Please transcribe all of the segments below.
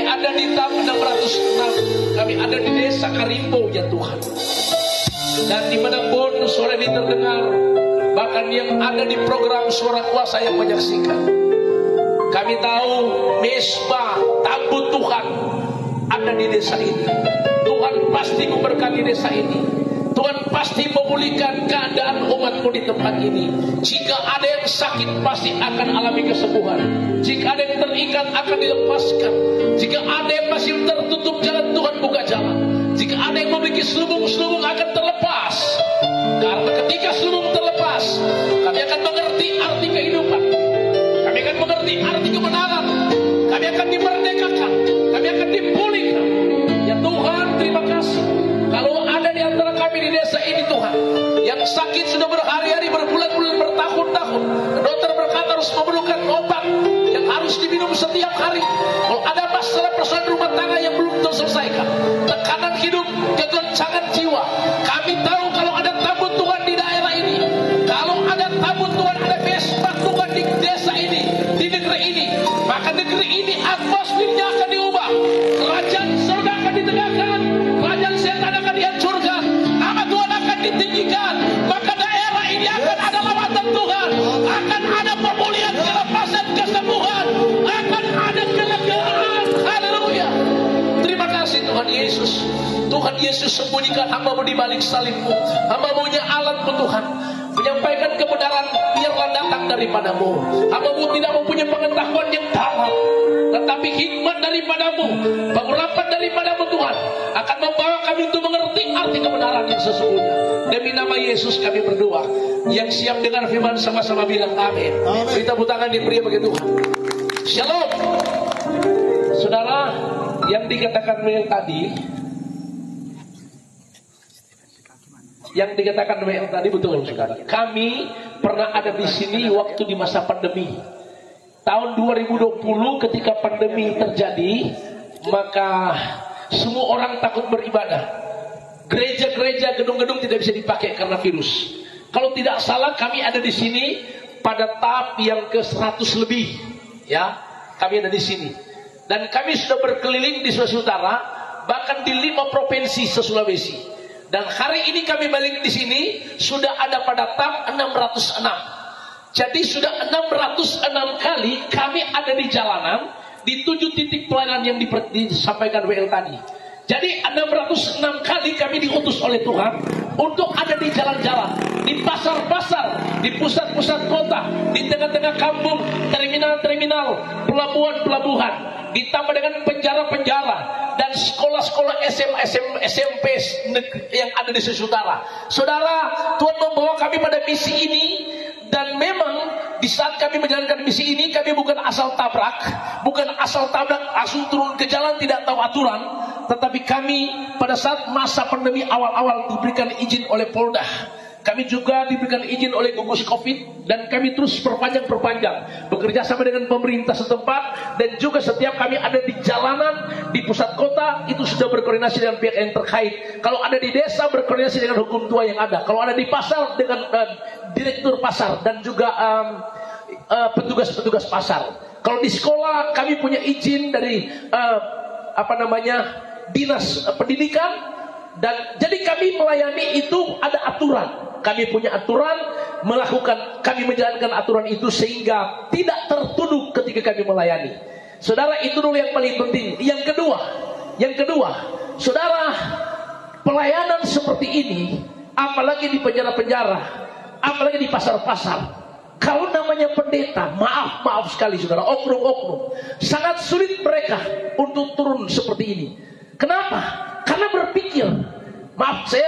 Kami ada di TAP 606. Kami ada di Desa Karimbo ya Tuhan. Dan dimanapun suara ini terdengar, bahkan yang ada di program Suara Kuasa yang menyaksikan, kami tahu mesbah tabut Tuhan ada di desa ini. Tuhan pasti memberkati desa ini. Tuhan pasti memulihkan keadaan umatmu di tempat ini. Jika ada yang sakit pasti akan alami kesembuhan. Jika ada yang terikat akan dilepaskan. Jika ada yang masih tertutup jalan, Tuhan buka jalan. Jika ada yang memiliki selubung-selubung akan terlepas. Karena ketika selubung terlepas, kami akan mengerti arti kehidupan. Kami akan mengerti arti kemenangan. Kami akan dimerdekakan. Kami akan dipulihkan. Ya Tuhan, terima kasih. Kalau ada di antara kami di desa ini Tuhan, yang sakit sudah berhari-hari, berbulan-bulan, bertahun-tahun, dokter berkata harus memerlukan obat yang harus diminum setiap hari. Kalau ada masalah persoalan rumah tangga yang belum terselesaikan, tekanan hidup, kegoncangan jiwa, kami tahu kalau ada tabut Tuhan di daerah ini, kalau ada tabut Tuhan, ada mesbah Tuhan di desa ini, di negeri ini, maka negeri ini atmosfernya akan diubah. Kerajaan surga akan ditegakkan, kerajaan setan akan dihancurkan, nama Tuhan akan ditinggikan, maka daerah ini akan ada lawatan Tuhan, akan ada pemulihan, kelepasan, kesembuhan, akan ada kelegaan. Haleluya. Terima kasih Tuhan Yesus. Tuhan Yesus, sembunyikan hamba-Mu di balik salib-Mu. Hamba-Mu nya alat-Mu Tuhan, menyampaikan kebenaran biarlah datang daripada-Mu. Hamba-Mu tidak mempunyai pengetahuan yang dalam, tetapi hikmat daripada-Mu, pengurapan daripada-Mu Tuhan akan membawa kami untuk mengerti arti kebenaran yang sesungguhnya. Demi nama Yesus kami berdoa. Yang siap dengar firman sama-sama bilang amin. Beri tepuk tangan diberi bagi Tuhan. Shalom. Saudara, yang dikatakan Noel tadi, betul saudara. Kami pernah ada di sini waktu di masa pandemi. Tahun 2020 ketika pandemi terjadi, maka semua orang takut beribadah. Gereja-gereja, gedung-gedung tidak bisa dipakai karena virus. Kalau tidak salah kami ada di sini pada tahap yang ke 100 lebih. Ya, kami ada di sini. Dan kami sudah berkeliling di Sulawesi Utara, bahkan di 5 provinsi se-Sulawesi. Dan hari ini kami balik di sini sudah ada pada tahap 606. Jadi sudah 606 kali kami ada di jalanan di 7 titik pelayanan yang disampaikan WL tadi. Jadi 606 kali kami diutus oleh Tuhan untuk ada di jalan-jalan, di pasar-pasar, di pusat-pusat kota, di tengah-tengah kampung, terminal-terminal, pelabuhan-pelabuhan, ditambah dengan penjara-penjara dan sekolah-sekolah SMP yang ada di Saudara. Saudara, Tuhan membawa kami pada misi ini. Dan memang di saat kami menjalankan misi ini, kami bukan asal tabrak, langsung turun ke jalan tidak tahu aturan. Tetapi kami pada saat masa pandemi awal-awal diberikan izin oleh Polda. Kami juga diberikan izin oleh gugus COVID. Dan kami terus perpanjang bekerja sama dengan pemerintah setempat. Dan juga setiap kami ada di jalanan, di pusat kota, itu sudah berkoordinasi dengan pihak yang terkait. Kalau ada di desa, berkoordinasi dengan hukum tua yang ada. Kalau ada di pasar, dengan direktur pasar dan juga petugas-petugas pasar. Kalau di sekolah, kami punya izin dari dinas pendidikan. Dan jadi kami melayani itu ada aturan. Kami punya aturan, kami menjalankan aturan itu sehingga tidak tertuduh ketika kami melayani. Saudara, itu dulu yang paling penting. Yang kedua, saudara, pelayanan seperti ini, apalagi di penjara-penjara, apalagi di pasar-pasar, kalau namanya pendeta, maaf sekali saudara, oknum-oknum, sangat sulit mereka untuk turun seperti ini. Kenapa? Karena berpikir, maaf saya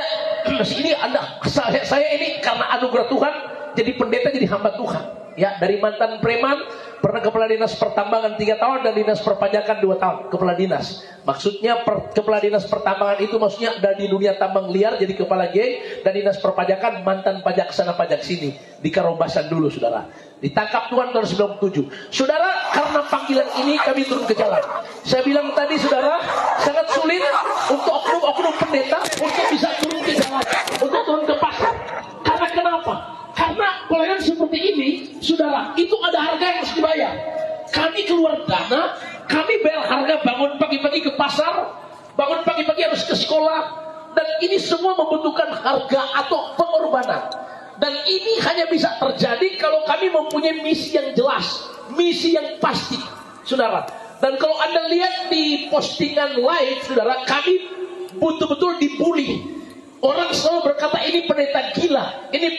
ini karena anugerah Tuhan jadi pendeta, jadi hamba Tuhan. Ya, dari mantan preman, pernah kepala dinas pertambangan 3 tahun dan dinas perpajakan 2 tahun kepala dinas. Maksudnya kepala dinas pertambangan itu maksudnya dari dunia tambang liar jadi kepala geng, dan dinas perpajakan mantan pajak sana pajak sini di Karobasan dulu saudara. Ditangkap Tuhan tahun 97. Saudara, karena panggilan ini kami turun ke jalan. Saya bilang tadi saudara, sangat sulit untuk oknum-oknum pendeta untuk bisa turun ke jalan, untuk turun ke pasar. Karena kenapa? Karena pelayanan seperti ini, saudara, itu ada harga yang harus dibayar. Kami keluar dana, kami bayar harga bangun pagi pagi-pagi ke pasar, bangun pagi-pagi harus ke sekolah, dan ini semua membutuhkan harga atau pengorbanan. Dan ini hanya bisa terjadi kalau kami mempunyai misi yang jelas, misi yang pasti, saudara. Dan kalau Anda lihat di postingan live, saudara, kami betul-betul dibully. Orang selalu berkata ini pendeta gila, ini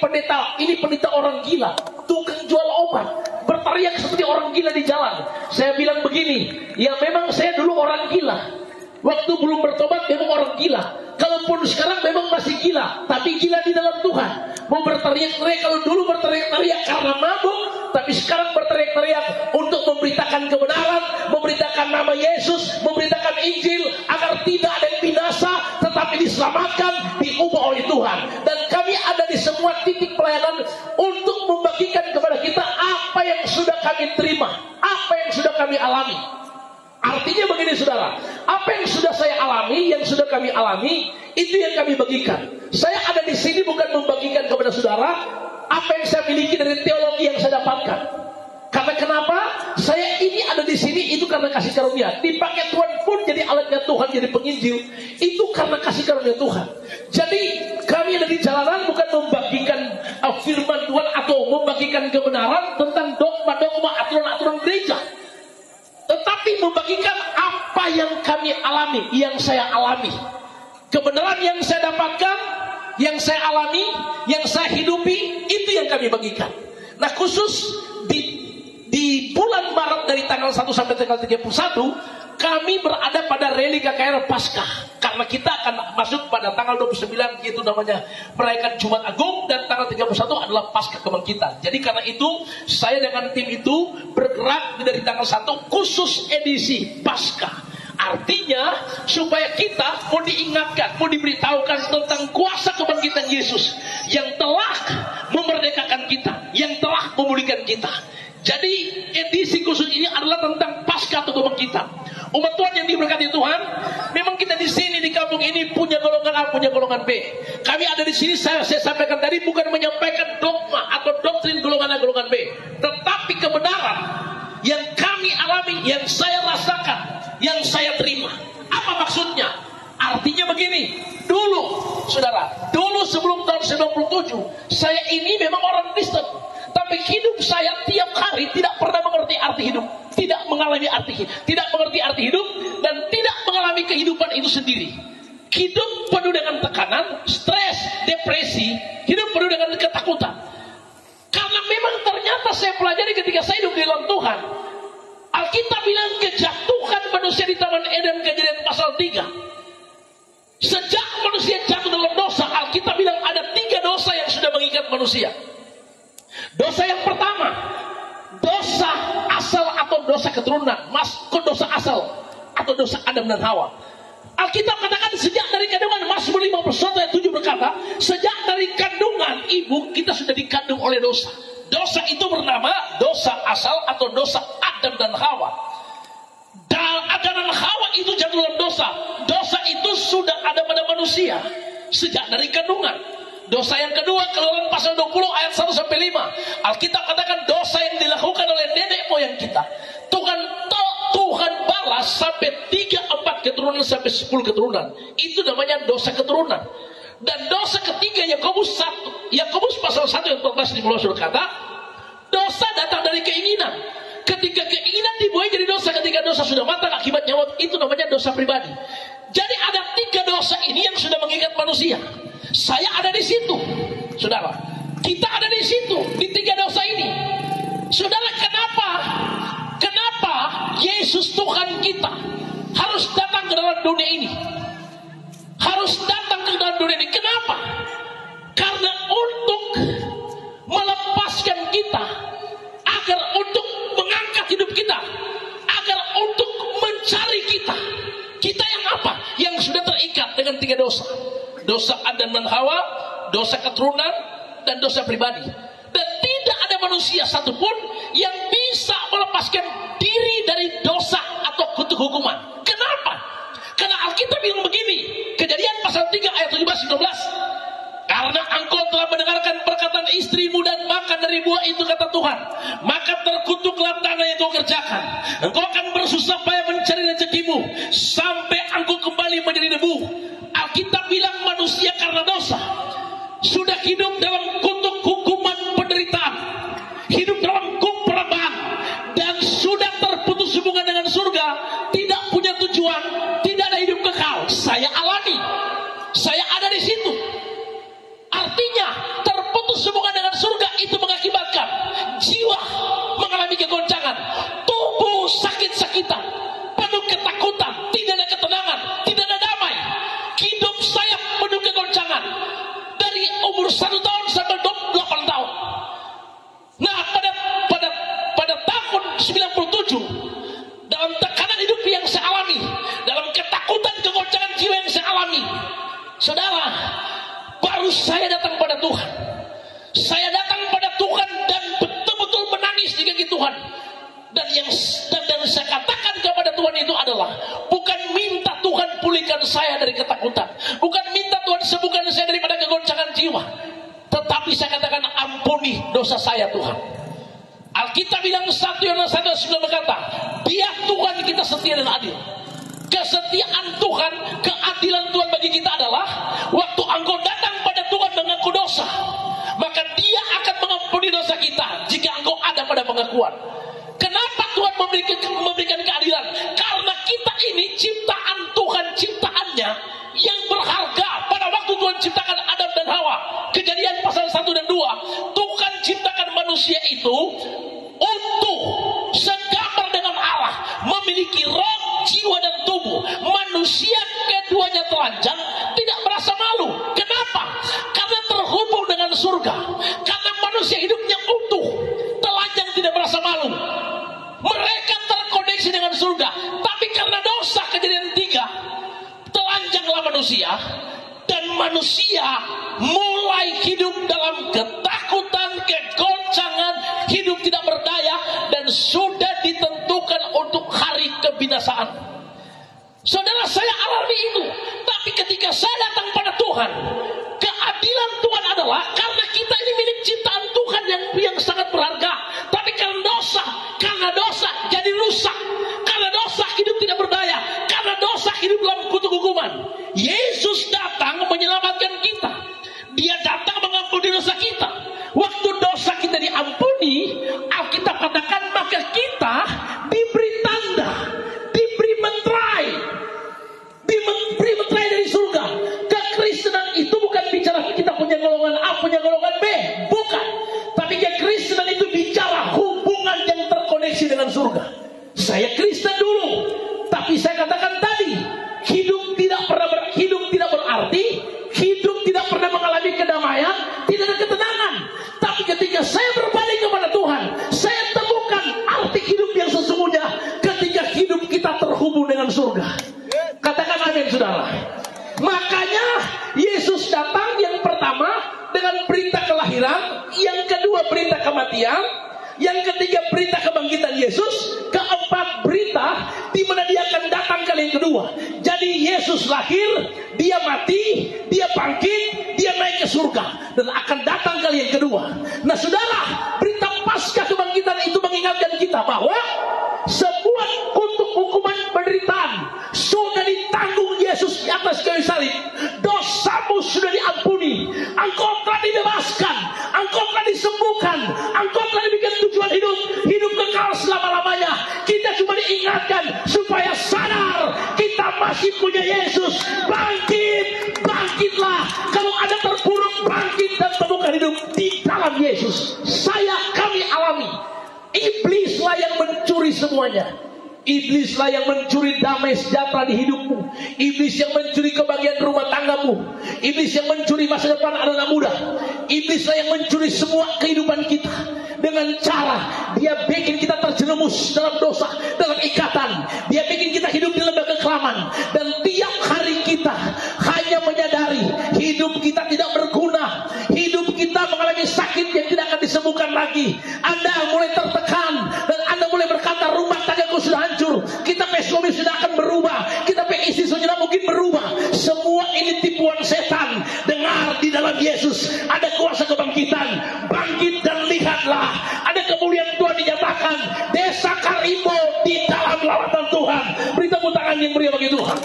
pendeta orang gila, tukang jual obat, berteriak seperti orang gila di jalan. Saya bilang begini, ya memang saya dulu orang gila. Waktu belum bertobat memang orang gila. Kalaupun sekarang memang masih gila, tapi gila di dalam Tuhan. Mau berteriak-teriak, kalau dulu berteriak-teriak karena mabuk, tapi sekarang berteriak-teriak untuk memberitakan kebenaran, memberitakan nama Yesus, memberitakan Injil, agar tidak ada yang binasa, tetapi diselamatkan, diubah oleh Tuhan. Dan kami ada di semua titik pelayanan untuk membagikan kepada kita apa yang sudah kami terima, apa yang sudah kami alami. Artinya begini saudara, apa yang sudah saya alami, yang sudah kami alami, itu yang kami bagikan. Saya ada di sini bukan membagikan kepada saudara apa yang saya miliki dari teologi yang saya dapatkan. Karena kenapa? Saya ini ada di sini itu karena kasih karunia. Dipakai Tuhan pun jadi alatnya Tuhan, jadi penginjil, itu karena kasih karunia Tuhan. Jadi kami ada di jalanan bukan membagikan firman Tuhan atau membagikan kebenaran tentang dogma-dogma, aturan-aturan gereja, tetapi membagikan apa yang kami alami, yang saya alami. Kebenaran yang saya dapatkan, yang saya alami, yang saya hidupi, itu yang kami bagikan. Nah khusus di bulan Maret dari tanggal 1 sampai tanggal 31, kami berada pada rally KKR Paskah. Karena kita akan masuk pada tanggal 29, yaitu namanya perayaan Jumat Agung, dan tanggal 31 adalah Paskah Kebangkitan. Jadi karena itu saya dengan tim itu bergerak dari tanggal 1 khusus edisi Paskah. Artinya supaya kita mau diingatkan, mau diberitahukan tentang kuasa kebangkitan Yesus yang telah memerdekakan kita, yang telah memulihkan kita. Jadi edisi khusus ini adalah tentang Paskah atau kebangkitan. Umat Tuhan yang diberkati Tuhan, memang kita di sini di kampung ini punya golongan A, punya golongan B. Kami ada di sini, saya sampaikan tadi bukan menyampaikan dogma atau doktrin golongan A, golongan B, tetapi kebenaran yang kami alami, yang saya rasakan, yang saya terima. Apa maksudnya? Artinya begini, dulu saudara, dulu sebelum tahun 97, saya ini memang orang Kristen, tapi hidup saya tiap hari tidak pernah mengerti arti hidup, tidak mengalami tidak mengerti arti hidup, dan tidak mengalami kehidupan itu sendiri. Hidup penuh dengan tekanan, stres, depresi, hidup penuh dengan ketakutan. Karena memang ternyata saya pelajari ketika saya hidup di dalam Tuhan, Alkitab bilang kejatuhan manusia di Taman Eden, Kejadian pasal 3. Sejak manusia jatuh dalam dosa, Alkitab bilang ada 3 dosa yang sudah mengikat manusia. Dosa yang pertama, dosa asal atau dosa keturunan, dosa asal atau dosa Adam dan Hawa. Alkitab katakan sejak dari kandungan, Mazmur 51 ayat 7 berkata, sejak dari kandungan ibu kita sudah dikandung oleh dosa. Dosa itu bernama dosa asal atau dosa Adam dan Hawa. Adam dan Hawa itu jatuh dalam dosa. Dosa itu sudah ada pada manusia sejak dari kandungan. Dosa yang kedua, Keluaran pasal 20 ayat 1 sampai 5. Alkitab katakan dosa yang dilakukan oleh nenek moyang kita, Tuhan balas sampai 3-4 keturunan sampai 10 keturunan. Itu namanya dosa keturunan. Dan dosa ketiga, Yakobus pasal 1 ayat 14 di bawah berkata, dosa datang dari keinginan. Ketika keinginan dibuai jadi dosa, ketika dosa sudah matang akibatnya maut, itu namanya dosa pribadi. Jadi ada 3 dosa ini yang sudah mengikat manusia. Saya ada di situ, saudara. Kita ada di situ, di 3 dosa ini. Saudara, kenapa Yesus Tuhan kita harus datang ke dalam dunia ini? Harus datang ke dalam dunia ini. Kenapa? Karena untuk melepaskan kita, agar untuk mengangkat hidup kita, agar untuk mencari kita. Kita yang apa? Yang sudah terikat dengan 3 dosa. Dosa Adam dan Hawa, dosa keturunan, dan dosa pribadi. Dan tidak ada manusia satupun yang bisa melepaskan diri dari dosa atau kutuk hukuman. Kenapa? Karena Alkitab bilang begini, Kejadian pasal 3 ayat 17-19. Karena engkau telah mendengarkan perkataan istrimu dan makan dari buah itu, kata Tuhan, maka terkutuklah tanah yang kau kerjakan. Engkau akan bersusah payah mencari rezekimu hidup dalam kutuk hukuman penderitaan, hidup dalam keperaban, dan sudah terputus hubungan dengan surga, tidak punya tujuan, tidak ada hidup kekal. Saya alami, saya ada di situ. Artinya terputus hubungan dengan surga itu mengakibatkan jiwa mengalami kegoncangan, tubuh sakit-sakitan, penuh ketakutan, tidak ada ketenangan, tidak ada damai. Hidup saya penuh kegoncangan dari umur 1 tahun sampai 28 tahun. Nah, pada tahun 97, dalam tekanan hidup yang saya alami, dalam ketakutan kegoncangan jiwa yang saya alami, saudara, baru saya datang pada Tuhan. Saya datang pada Tuhan dan betul-betul menangis di kaki Tuhan. Dan yang saya katakan kepada Tuhan itu adalah, bukan minta Tuhan pulihkan saya dari ketakutan, bukan minta Tuhan sembuhkan saya daripada kegoncangan jiwa, tetapi saya katakan, ampuni dosa saya Tuhan. Alkitab bilang 1 Yohanes 1:9 berkata, Dia Tuhan kita setia dan adil. Kesetiaan Tuhan, keadilan Tuhan bagi kita adalah waktu engkau datang pada Tuhan mengaku dosa, maka Dia akan mengampuni dosa kita jika engkau ada pada pengakuan. Kenapa Tuhan memberikan keadilan? Karena kita ini ciptaan Tuhan, ciptaannya yang berharga. Pada waktu Tuhan ciptakan Adam dan Hawa, Kejadian pasal 1 dan 2, Tuhan ciptakan manusia itu utuh, segambar dengan Allah, memiliki roh, jiwa dan tubuh. Manusia keduanya telanjang, tidak merasa malu. Kenapa? Karena terhubung dengan surga. Karena manusia hidupnya utuh, telanjang, tidak merasa malu. Mereka terkoneksi dengan surga. Tapi karena dosa, Kejadian 3, telanjanglah manusia, dan manusia mulai hidup dalam ketakutan, kegoncangan, hidup tidak berdaya, dan sudah ditentukan untuk hari kebinasaan. Saudara, saya alami itu. Tapi ketika saya datang pada Tuhan, keadilan Tuhan adalah karena kita ini milik ciptaan Tuhan yang sangat berharga. Tapi karena dosa jadi rusak. Karena dosa hidup tidak berdaya. Karena dosa hidup dalam kutuk hukuman. Yesus datang menyelamatkan kita. Dia datang mengampuni dosa kita. Waktu dosa kita diampuni, Alkitab katakan maka kita diberi tanda, diberi meterai dari surga. Kekristenan itu bukan bicara kita punya golongan A, punya golongan B, bukan. Tapi kekristenan itu bicara hubungan yang terkoneksi dengan surga. Saya Kristen dulu, tapi saya katakan tadi, hidup tidak berarti, hidup tidak pernah mengalami kedamaian, tidak ada ketenangan. Tapi ketika saya berbalik kepada Tuhan, saya temukan arti hidup yang sesungguhnya ketika hidup kita terhubung dengan surga. Katakan amin, saudara. Makanya Yesus datang yang pertama dengan berita kelahiran, yang kedua berita kematian, yang ketiga berita kebangkitan Yesus, keempat berita di mana Dia akan datang kali yang kedua. Jadi Yesus lahir, Dia mati, Dia bangkit, Dia naik ke surga, dan akan datang kali yang kedua. Nah, saudara, berita pasca kebangkitan itu mengingatkan kita bahwa sebuah kutuk hukuman penderitaan sudah ditanggung Yesus di atas kayu salib. Dosamu sudah diampuni, engkau telah dibebaskan, engkau telah disembuhkan, engkau telah diberikan tujuan hidup kekal selama-lamanya. Kita cuma diingatkan supaya sadar kita masih punya Yesus. Bangkitlah. Kalau ada terpuruk, bangkit dan temukan hidup di dalam Yesus. Kami alami. Iblislah yang mencuri semuanya. Iblislah yang mencuri damai sejahtera di hidupmu. Iblis yang mencuri kebahagiaan rumah tanggamu. Iblis yang mencuri masa depan anak-anak muda. Iblislah yang mencuri semua kehidupan kita. Dengan cara dia bikin kita terjerumus dalam dosa, dalam ikatan. Dia bikin kita hidup di lembaga kelaman. Dan tiap hari kita hanya menyadari hidup kita tidak berguna. Hidup kita mengalami sakit yang tidak akan disembuhkan lagi. Anda mulai tertekan dan Anda mulai berkata, rumah tanggaku sudah hancur. Kita suami sudah akan berubah. Kita istri sudah mungkin berubah. Semua ini tipuan setan. Dengar, di dalam Yesus ada kuasa kebangkitan. Bangkit dan lihatlah, ada kemuliaan Tuhan dinyatakan. Desa Karimbo di dalam lawatan Tuhan. Beri tepuk tangan yang meriah bagi Tuhan.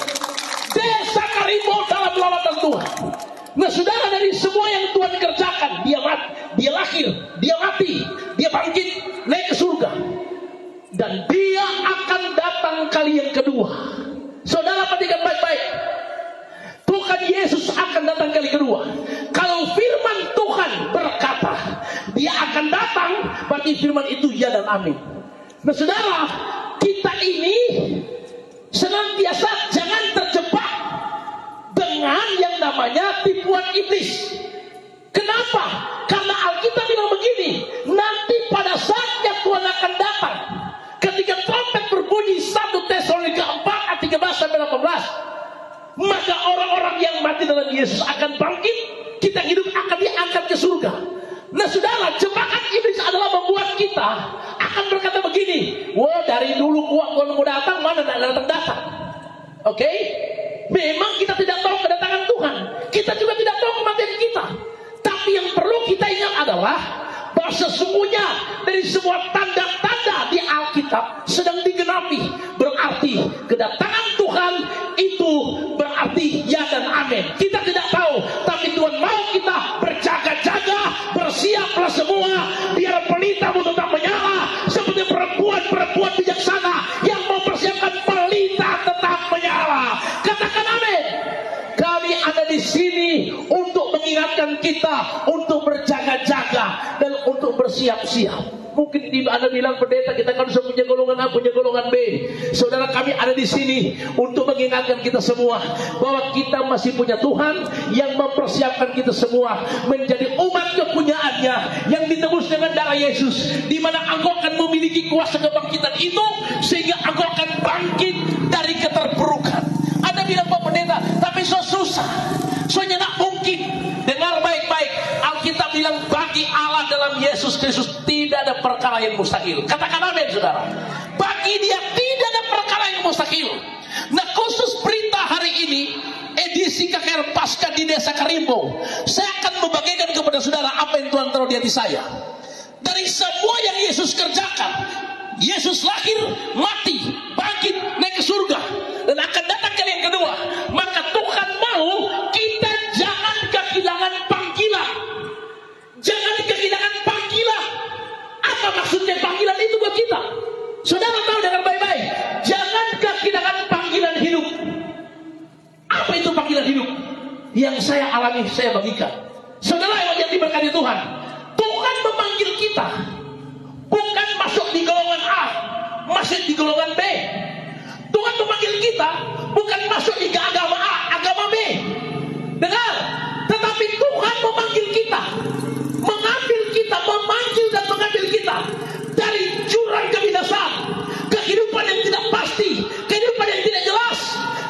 Desa Karimbo dalam lawatan Tuhan. Nah, saudara, dari semua yang Tuhan kerjakan, Tuhan, dia lahir, dia mati, dia bangkit, naik ke surga. Dan dia akan datang kali yang kedua. Saudara perhatikan baik-baik. Tuhan Yesus akan datang kali kedua. Kalau firman Tuhan berkata dia akan datang, berarti firman itu ya dan amin. Nah saudara, kita ini senantiasa jangan terjebak dengan yang namanya tipuan iblis. Kenapa? Karena Alkitab bilang begini, nanti pada saatnya Tuhan akan datang, ketika trompet berbunyi, 1 Tesalonika 4 ayat 13-18, maka orang-orang yang mati dalam Yesus akan bangkit, kita hidup akan diangkat ke surga. Nah saudara, jebakan iblis adalah membuat kita akan berkata begini, wah dari dulu Tuhan mau datang, mana datang-datang. Oke? Memang kita tidak tahu kedatangan Tuhan, kita juga tidak tahu kematian kita. Tapi yang perlu kita ingat adalah bahwa sesungguhnya dari semua tanda-tanda di Alkitab sedang digenapi. Berarti kedatangan Tuhan itu berarti ya dan amin. Kita tidak tahu, tapi Tuhan mau kita berjaga-jaga, bersiaplah semua, biar pelitamu tetap menyala seperti perempuan-perempuan bijaksana yang mempersiapkan pelita tetap menyala. Katakan amin. Kami ada di sini untuk mengingatkan kita untuk berjaga-jaga dan untuk bersiap-siap. Mungkin Anda bilang, pendeta kita kan sudah punya golongan A, punya golongan B. Saudara, kami ada di sini untuk mengingatkan kita semua bahwa kita masih punya Tuhan yang mempersiapkan kita semua menjadi umat kepunyaannya yang ditebus dengan darah Yesus, di mana engkau akan memiliki kuasa kebangkitan itu sehingga engkau akan bangkit dari keterpurukan. Ada bilang, Pak Pendeta, tapi so susah, soalnya tak mungkin. Dengar baik-baik, Alkitab bilang bagi Allah dalam Yesus Kristus tidak ada perkara yang mustahil. Katakan amin saudara. Bagi dia tidak ada perkara yang mustahil. Nah khusus berita hari ini, edisi KKR Pasca di Desa Karimbo, saya akan membagikan kepada saudara apa yang Tuhan taruh di hati saya. Dari semua yang Yesus kerjakan, Yesus lahir, mati, bangkit, naik ke surga, dan akan datang kali yang kedua. Maka Tuhan mau kita jangan kehilangan panggilan. Jangan kehilangan panggilan. Apa maksudnya panggilan itu buat kita? Saudara tahu dengan baik-baik. Jangan kehilangan panggilan hidup. Apa itu panggilan hidup? Yang saya alami, saya bagikan. Saudara yang diberkati Tuhan, Tuhan memanggil kita bukan masuk di golongan A, masuk di golongan B. Tuhan memanggil kita bukan masuk di agama A, agama B. Dengar, tetapi Tuhan memanggil kita, mengambil kita, memanggil dan mengambil kita dari jurang kebinasaan, kehidupan yang tidak pasti, kehidupan yang tidak jelas,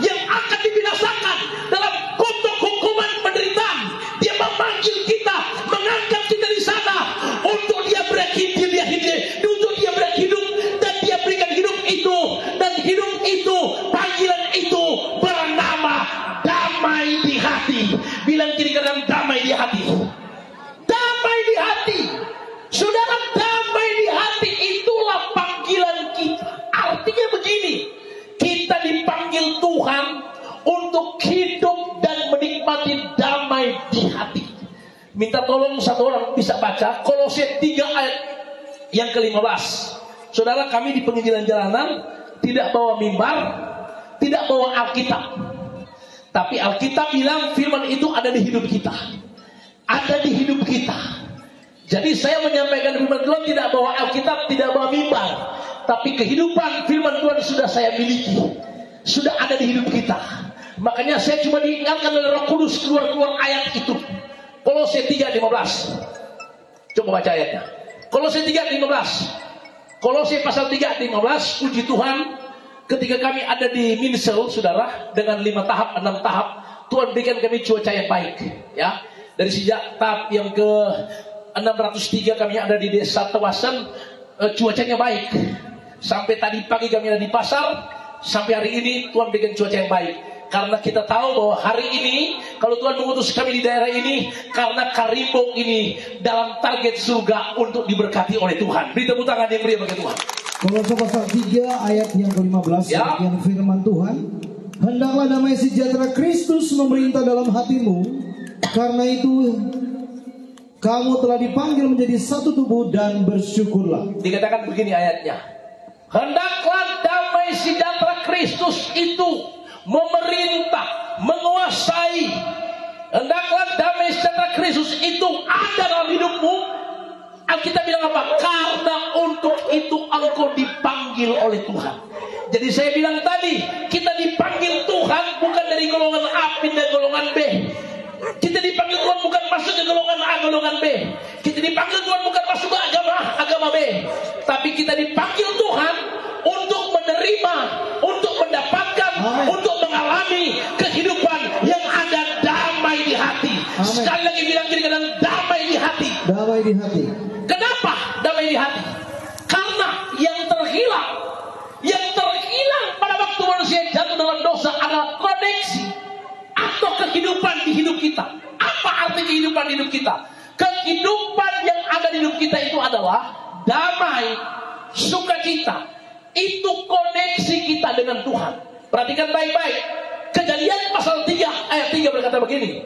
yang akan dibinasakan dalam kotak hukuman penderitaan. Dia memanggil kita, mengangkat kita di sana untuk dia untuk dia berhidup, dan dia berikan hidup itu, dan hidup itu, panggilan itu bernama damai di hati. Bilang kiri kanan, damai di hati. Damai di hati. Saudara, damai di hati itulah panggilan kita. Artinya begini, kita dipanggil Tuhan untuk hidup dan menikmati damai di hati. Minta tolong satu orang bisa baca Kolose 3 ayat yang ke-15. Saudara, kami di penginjilan jalanan tidak bawa mimbar, tidak bawa Alkitab. Tapi Alkitab bilang firman itu ada di hidup kita. Ada di hidup kita. Jadi saya menyampaikan firman Tuhan tidak bawa Alkitab, tidak bawa mimbar. Tapi kehidupan firman Tuhan sudah saya miliki. Sudah ada di hidup kita. Makanya saya cuma diingatkan oleh Roh Kudus keluar ayat itu. Kolose 3:15. Coba baca ayatnya. Kolose 3:15. Kolose pasal 3:15. Puji Tuhan, ketika kami ada di Minsel, saudara, dengan 5 tahap, 6 tahap, Tuhan berikan kami cuaca yang baik. Ya, dari sejak tahap yang ke 603 kami ada di desa Tewasan, cuacanya baik. Sampai tadi pagi kami ada di pasar, sampai hari ini Tuhan berikan cuaca yang baik. Karena kita tahu bahwa hari ini, kalau Tuhan mengutus kami di daerah ini, karena Karimbo ini dalam target surga untuk diberkati oleh Tuhan. Beri tepuk tangan yang meriah bagi Tuhan. Kolose pasal 3 ayat yang ke-15, ya. Yang firman Tuhan, hendaklah damai sejahtera Kristus memerintah dalam hatimu. Karena itu kamu telah dipanggil menjadi satu tubuh dan bersyukurlah. Dikatakan begini ayatnya. Hendaklah damai sejahtera Kristus itu memerintah, menguasai. Hendaklah damai sejahtera Kristus itu ada dalam hidupmu. Alkitab bilang apa? Karena untuk itu engkau dipanggil oleh Tuhan. Jadi saya bilang tadi, kita dipanggil Tuhan bukan dari golongan A pindah golongan B. Kita dipanggil Tuhan bukan masuk ke golongan A, golongan B. Kita dipanggil Tuhan bukan masuk ke agama B. Tapi kita dipanggil Tuhan untuk menerima, untuk mendapatkan, untuk mengalami kehidupan yang ada damai di hati. Amen. Sekali lagi bilang kiri kanan, damai di hati. Damai di hati. Kenapa damai di hati? Karena yang terhilang pada waktu manusia jatuh dalam dosa adalah koneksi atau kehidupan di hidup kita. Apa arti kehidupan di hidup kita? Kehidupan yang ada di hidup kita itu adalah damai, sukacita. Itu koneksi kita dengan Tuhan. Perhatikan baik-baik. Kejadian pasal 3 ayat 3 berkata begini.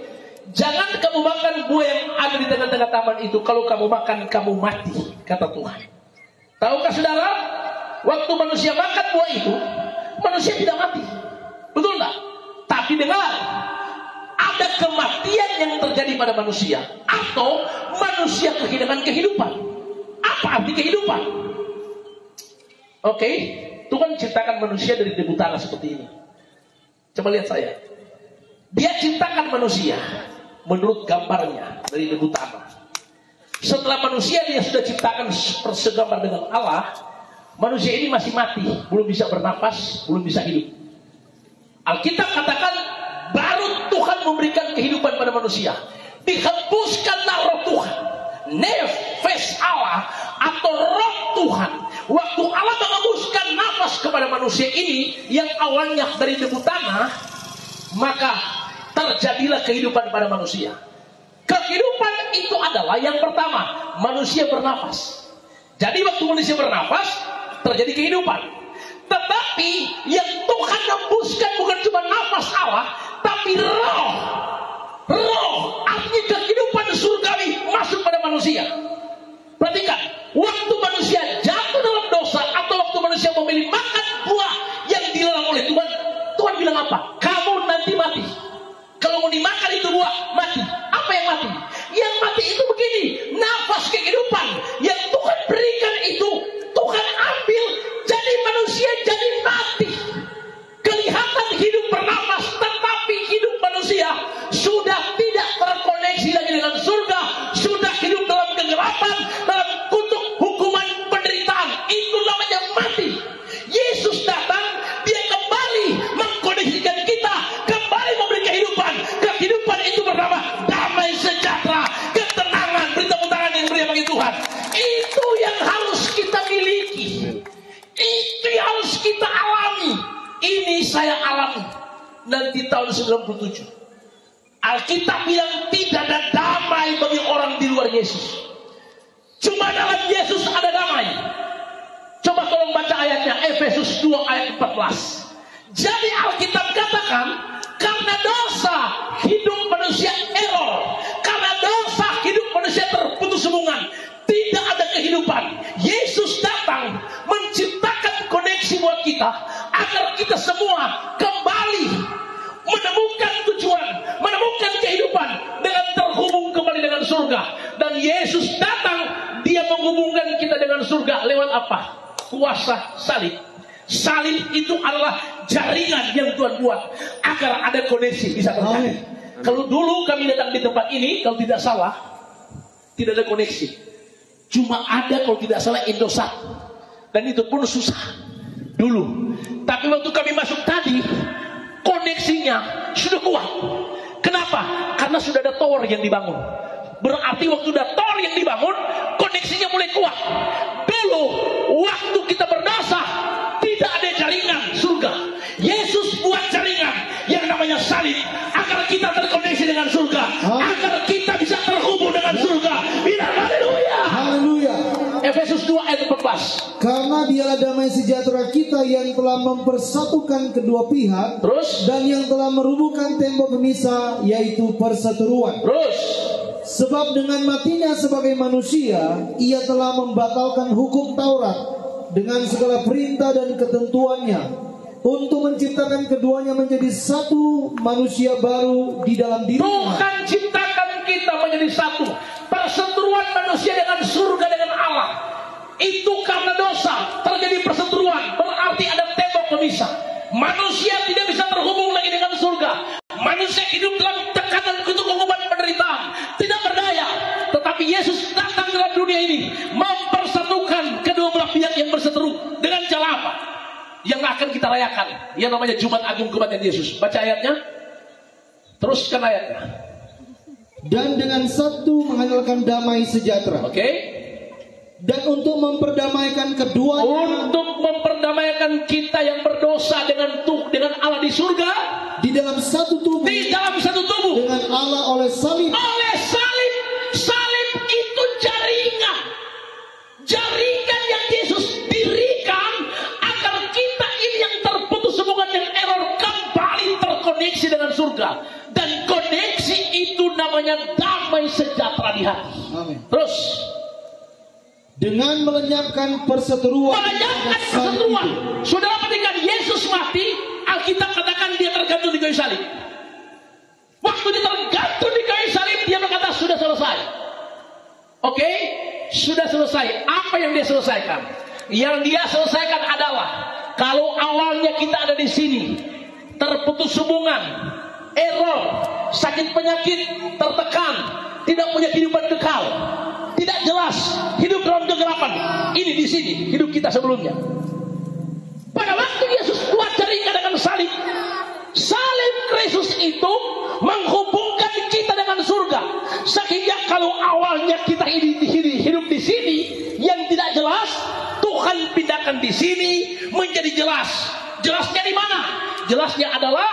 Jangan kamu makan buah yang ada di tengah-tengah taman itu. Kalau kamu makan, kamu mati, kata Tuhan. Tahukah saudara, waktu manusia makan buah itu, manusia tidak mati. Betul tak? Tapi dengar, ada kematian yang terjadi pada manusia, atau manusia kehilangan kehidupan. Apa arti kehidupan? Oke, Tuhan ciptakan manusia dari debu tanah seperti ini. Coba lihat saya. Dia ciptakan manusia menurut gambarnya dari debu tanah. Setelah manusia dia sudah ciptakan segambar dengan Allah, manusia ini masih mati, belum bisa bernafas, belum bisa hidup. Alkitab katakan baru Tuhan memberikan kehidupan pada manusia. Dihembuskanlah roh Tuhan, nefes Allah atau roh Tuhan. Waktu Allah menghembuskan nafas kepada manusia ini yang awalnya dari debu tanah, maka terjadilah kehidupan pada manusia. Kehidupan itu adalah yang pertama, manusia bernafas. Jadi waktu manusia bernafas, terjadi kehidupan. Tetapi yang Tuhan hembuskan bukan cuma nafas Allah, tapi roh. Roh, artinya kehidupan surgawi masuk pada manusia. Perhatikan, waktu manusia jatuh dalam dosa atau waktu manusia memilih makan buah yang dilarang oleh Tuhan, Tuhan bilang apa? Kamu nanti mati. Kalau mau dimakan itu buah, mati. Apa yang mati? Yang mati itu begini, nafas kehidupan yang Tuhan berikan itu Tuhan ambil, jadi manusia jadi mati. Kelihatan hidup bernafas, tetapi hidup manusia sudah tidak terkoneksi lagi dengan surga, sudah hidup dalam kegelapan, dalam kutuk hukuman penderitaan. Itu namanya mati. Yesus datang, dia kembali mengkoneksikan kita, kembali memberi kehidupan. Kehidupan itu bernama damai sejahtera, ketenangan. Beri tepuk tangan yang beri bagi Tuhan. Itu yang harus kita miliki. Itu yang harus kita alami. Ini saya alami nanti tahun 97. Alkitab bilang tidak ada damai bagi orang di luar Yesus. Cuma dalam Yesus ada damai. Coba tolong baca ayatnya, Efesus 2 ayat 14. Jadi Alkitab katakan, karena dosa hidup manusia error, karena dosa hidup manusia terputus hubungan, tidak ada kehidupan. Yesus datang menciptakan koneksi buat kita, agar kita semua kembali menemukan tujuan, menemukan kehidupan dengan terhubung kembali dengan surga. Dan Yesus datang, dia menghubungkan kita dengan surga lewat apa? Kuasa salib. Salib itu adalah jaringan yang Tuhan buat agar ada koneksi bisa terjadi. Kalau dulu kami datang di tempat ini, kalau tidak salah, tidak ada koneksi. Cuma ada kalau tidak salah Indosat, dan itu pun susah dulu. Tapi waktu kami masuk tadi, koneksinya sudah kuat. Kenapa? Karena sudah ada tower yang dibangun. Berarti waktu ada tower yang dibangun, koneksinya mulai kuat. Dulu waktu kita berdosa, tidak ada jaringan surga. Yesus buat jaringan yang namanya salib, agar kita terkoneksi dengan surga, agar kita bisa terhubung dengan surga. Bilang haleluya. Haleluya. Efesus 2 ayat 14. Karena dialah damai sejahtera kita yang telah mempersatukan kedua pihak. Terus? Dan yang telah merubuhkan tembok pemisah, yaitu perseteruan. Terus? Sebab dengan matinya sebagai manusia, ia telah membatalkan hukum Taurat dengan segala perintah dan ketentuannya, untuk menciptakan keduanya menjadi satu manusia baru di dalam dirinya. Tuhan ciptakan kita menjadi satu. Perseteruan manusia dengan surga, dengan Allah, itu karena dosa terjadi perseteruan. Berarti ada tembok pemisah. Manusia tidak bisa terhubung lagi dengan surga. Manusia hidup dalam tekanan, kutuk, hukuman, penderitaan, tidak berdaya. Tetapi Yesus datang dalam dunia ini mempersatukan kedua belah pihak yang berseteru. Dengan cara apa? Yang akan kita rayakan, yang namanya Jumat Agung Kematian Yesus. Baca ayatnya. Teruskan ayatnya. Dan dengan satu menghasilkan damai sejahtera. Oke. Dan untuk memperdamaikan keduanya, untuk memperdamaikan kita yang berdosa dengan Allah di surga, di dalam satu tubuh, dengan Allah oleh salib. Oleh salib. Salib itu jaringan yang Yesus dirikan agar kita ini yang terputus hubungan dengan error kembali terkoneksi dengan surga. Dan koneksi itu namanya damai sejahtera di hati. Amin. Terus, dengan melenyapkan perseteruan. Saudara, ketika Yesus mati, Alkitab katakan dia tergantung di kayu salib. Waktu dia tergantung di kayu salib, dia berkata sudah selesai. Oke, sudah selesai. Apa yang dia selesaikan? Yang dia selesaikan adalah, kalau awalnya kita ada di sini, terputus hubungan, error, sakit penyakit, tertekan, tidak punya kehidupan kekal, tidak jelas, hidup dalam kegelapan. Ini di sini hidup kita sebelumnya. Pada waktu Yesus buat jaringan dengan salib, salib Kristus itu menghubungkan kita dengan surga. Sehingga kalau awalnya kita hidup di sini yang tidak jelas, Tuhan pindahkan di sini menjadi jelas. Jelasnya di mana? Jelasnya adalah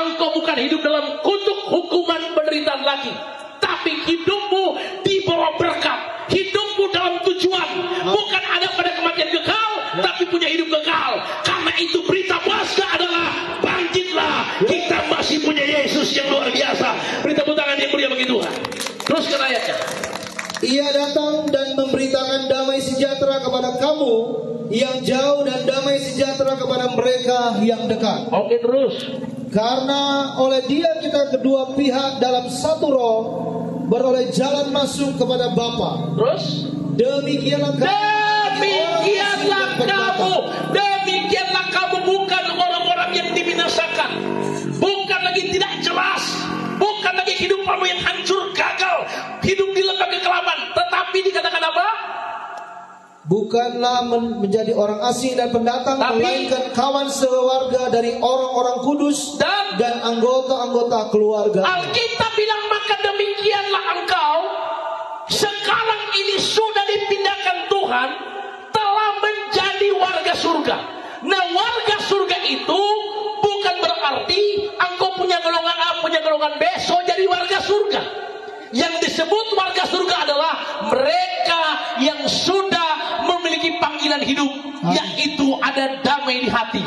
engkau bukan hidup dalam kutuk, hukuman, penderitaan lagi, tapi hidupmu di bawah berkat, hidupmu dalam tujuan, bukan ada pada kematian kekal, tapi punya hidup kekal. Karena itu berita pasca adalah bangkitlah, kita masih punya Yesus yang luar biasa. Berita tangan yang mulia bagi Tuhan. Teruskan ayatnya. Ia datang dan memberitakan damai sejahtera kepada kamu yang jauh dan damai sejahtera kepada mereka yang dekat. Oke, terus. Karena oleh dia kita kedua pihak dalam satu roh beroleh jalan masuk kepada Bapa. Terus? Demikianlah kamu bukan orang-orang yang dibinasakan, bukan lagi tidak jelas, bukan lagi hidupmu yang hancur, gagal, hidup di lembah kekelaman, tetapi dikatakan apa? Bukanlah menjadi orang asing dan pendatang, melainkan kawan sekeluarga dari orang-orang kudus dan anggota-anggota keluarga. Alkitab bilang, maka demikianlah engkau sekarang ini sudah dipindahkan Tuhan, telah menjadi warga surga. Nah, warga surga itu bukan berarti engkau punya golongan A, punya golongan B, so jadi warga surga. Yang disebut warga surga adalah mereka yang sudah memiliki panggilan hidup, yaitu ada damai di hati.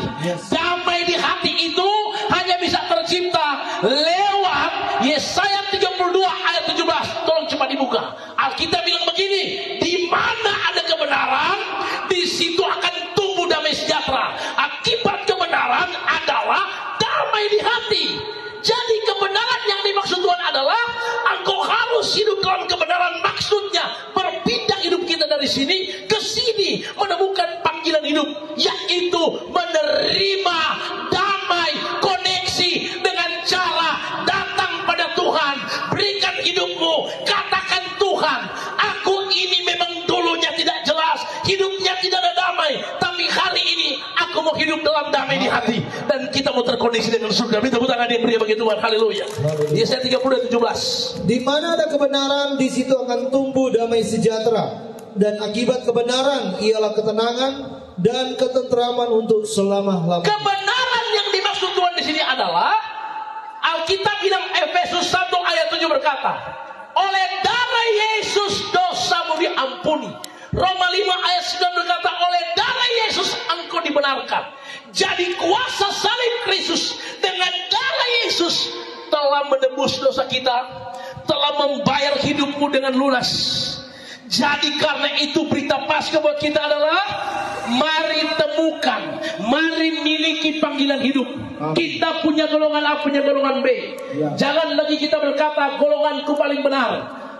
Damai di hati itu hanya bisa tercipta lewat Yesaya 32 ayat 17. Tolong cepat dibuka. Alkitab bilang begini, di mana ada kebenaran, di situ akan tumbuh damai sejahtera. Akibat kebenaran adalah damai di hati. Jadi kebenaran yang dimaksud Tuhan adalah engkau harus hidup dalam kebenaran. Maksudnya berpindah hidup kita dari sini ke sini, menemukan panggilan hidup, yaitu menerima damai, koneksi dengan cara datang pada Tuhan. Berikan hidupmu, katakan Tuhan, aku ini memang dulunya tidak jelas, hidupnya tidak ada damai, tapi hari ini aku mau hidup dalam damai di hati, dan kita mau terkoneksi dengan surga. Beri tepuk tangan yang beri bagi Tuhan. Haleluya. Yesaya 30 17. Di mana ada kebenaran, di situ akan tumbuh damai sejahtera, dan akibat kebenaran ialah ketenangan dan ketentraman untuk selama-lamanya. Kebenaran yang dimaksud Tuhan di sini adalah, Alkitab bilang Efesus 1 ayat 7 berkata, oleh darah Yesus dosamu diampuni. Roma 5 ayat 9 berkata, oleh darah Yesus engkau dibenarkan. Jadi kuasa salib Kristus dengan darah Yesus telah menebus dosa kita, telah telah membayar hidupmu dengan lunas. Jadi karena itu berita Paskah buat kita adalah mari temukan, mari miliki panggilan hidup. Kita punya golongan A, punya golongan B. Jangan lagi kita berkata golonganku paling benar,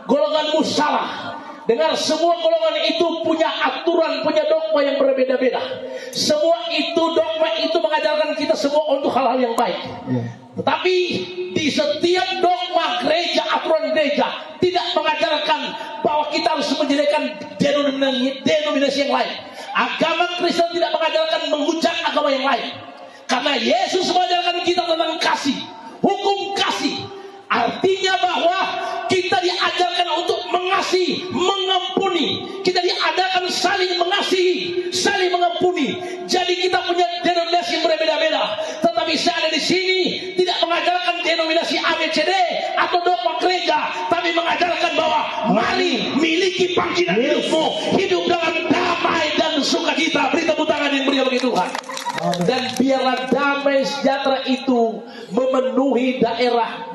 golonganmu salah. Dengar, semua golongan itu punya aturan, punya dogma yang berbeda-beda. Semua itu dogma itu mengajarkan kita semua untuk hal-hal yang baik. Tetapi di setiap dogma gereja, aturan gereja tidak mengajarkan bahwa kita harus menjadikan denominasi yang lain. Agama Kristen tidak mengajarkan menghujat agama yang lain. Karena Yesus mengajarkan kita tentang kasih, hukum kasih. Artinya bahwa kita diajarkan untuk mengasihi, mengampuni. Kita diajarkan saling mengasihi, saling mengampuni. Jadi kita punya denominasi yang berbeda-beda. Tetapi saya ada di sini tidak mengajarkan denominasi ABCD atau dogma gereja, tapi mengajarkan bahwa mari miliki panggilan hidupmu, hidup dalam damai dan sukacita. Beri tepuk tangan yang meriah bagi Tuhan. Dan biarlah damai sejahtera itu memenuhi daerah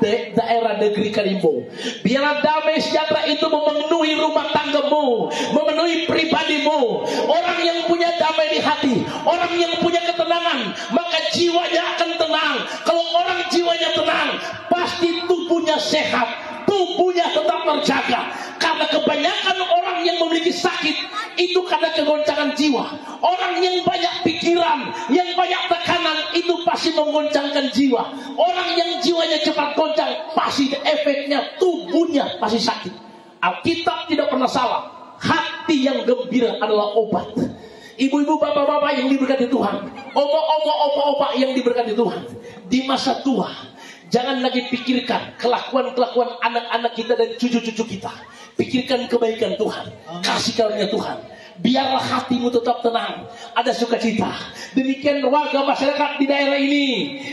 negeri Karimbo. Biarlah damai sejahtera itu memenuhi rumah tanggamu, memenuhi pribadimu. Orang yang punya damai di hati, orang yang punya ketenangan, maka jiwanya akan tenang. Kalau orang jiwanya tenang, pasti tubuhnya sehat, tubuhnya tetap terjaga. Karena kebanyakan orang yang memiliki sakit itu karena kegoncangan jiwa. Orang yang banyak pikiran, yang banyak tekanan, itu pasti menggoncangkan jiwa. Orang yang jiwanya cepat goncang, pasti efeknya tubuhnya pasti sakit. Alkitab tidak pernah salah. Hati yang gembira adalah obat. Ibu-ibu, bapak-bapak yang diberkati Tuhan, opa-opa yang diberkati Tuhan, di masa tua jangan lagi pikirkan kelakuan-kelakuan anak-anak kita dan cucu-cucu kita. Pikirkan kebaikan Tuhan, kasih karunia Tuhan. Biarlah hatimu tetap tenang, ada sukacita. Demikian warga masyarakat di daerah ini.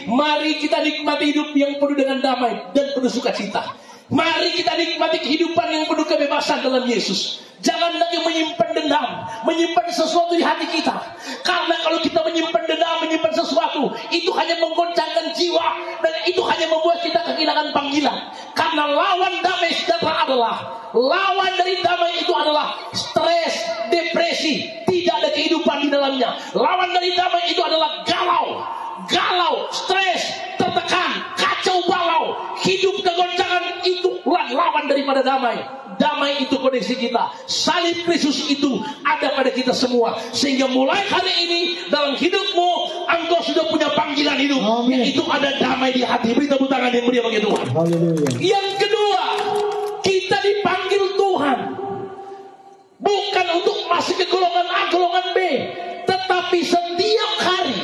Mari kita nikmati hidup yang penuh dengan damai dan penuh sukacita. Mari kita nikmati kehidupan yang penuh kebebasan dalam Yesus. Jangan lagi menyimpan dendam, menyimpan sesuatu di hati kita. Karena kalau kita menyimpan dendam, menyimpan sesuatu, itu hanya menggoncangkan jiwa, dan itu hanya membuat kita kehilangan panggilan. Karena lawan damai sejahtera lawan dari damai itu adalah stres, depresi, tidak ada kehidupan di dalamnya. Lawan dari damai itu adalah galau, stres, tertekan, kacau balau, hidup kegoncangan. Itu lawan daripada damai. Damai itu koneksi kita. Salib Kristus itu ada pada kita semua. Sehingga mulai hari ini dalam hidupmu, engkau sudah punya panggilan hidup. Yaitu ada damai di hati. Beri tepuk tangan yang meriah bagi Tuhan. Haleluya. Yang kedua, kita dipanggil Tuhan bukan untuk masuk ke golongan A, golongan B, tetapi setiap hari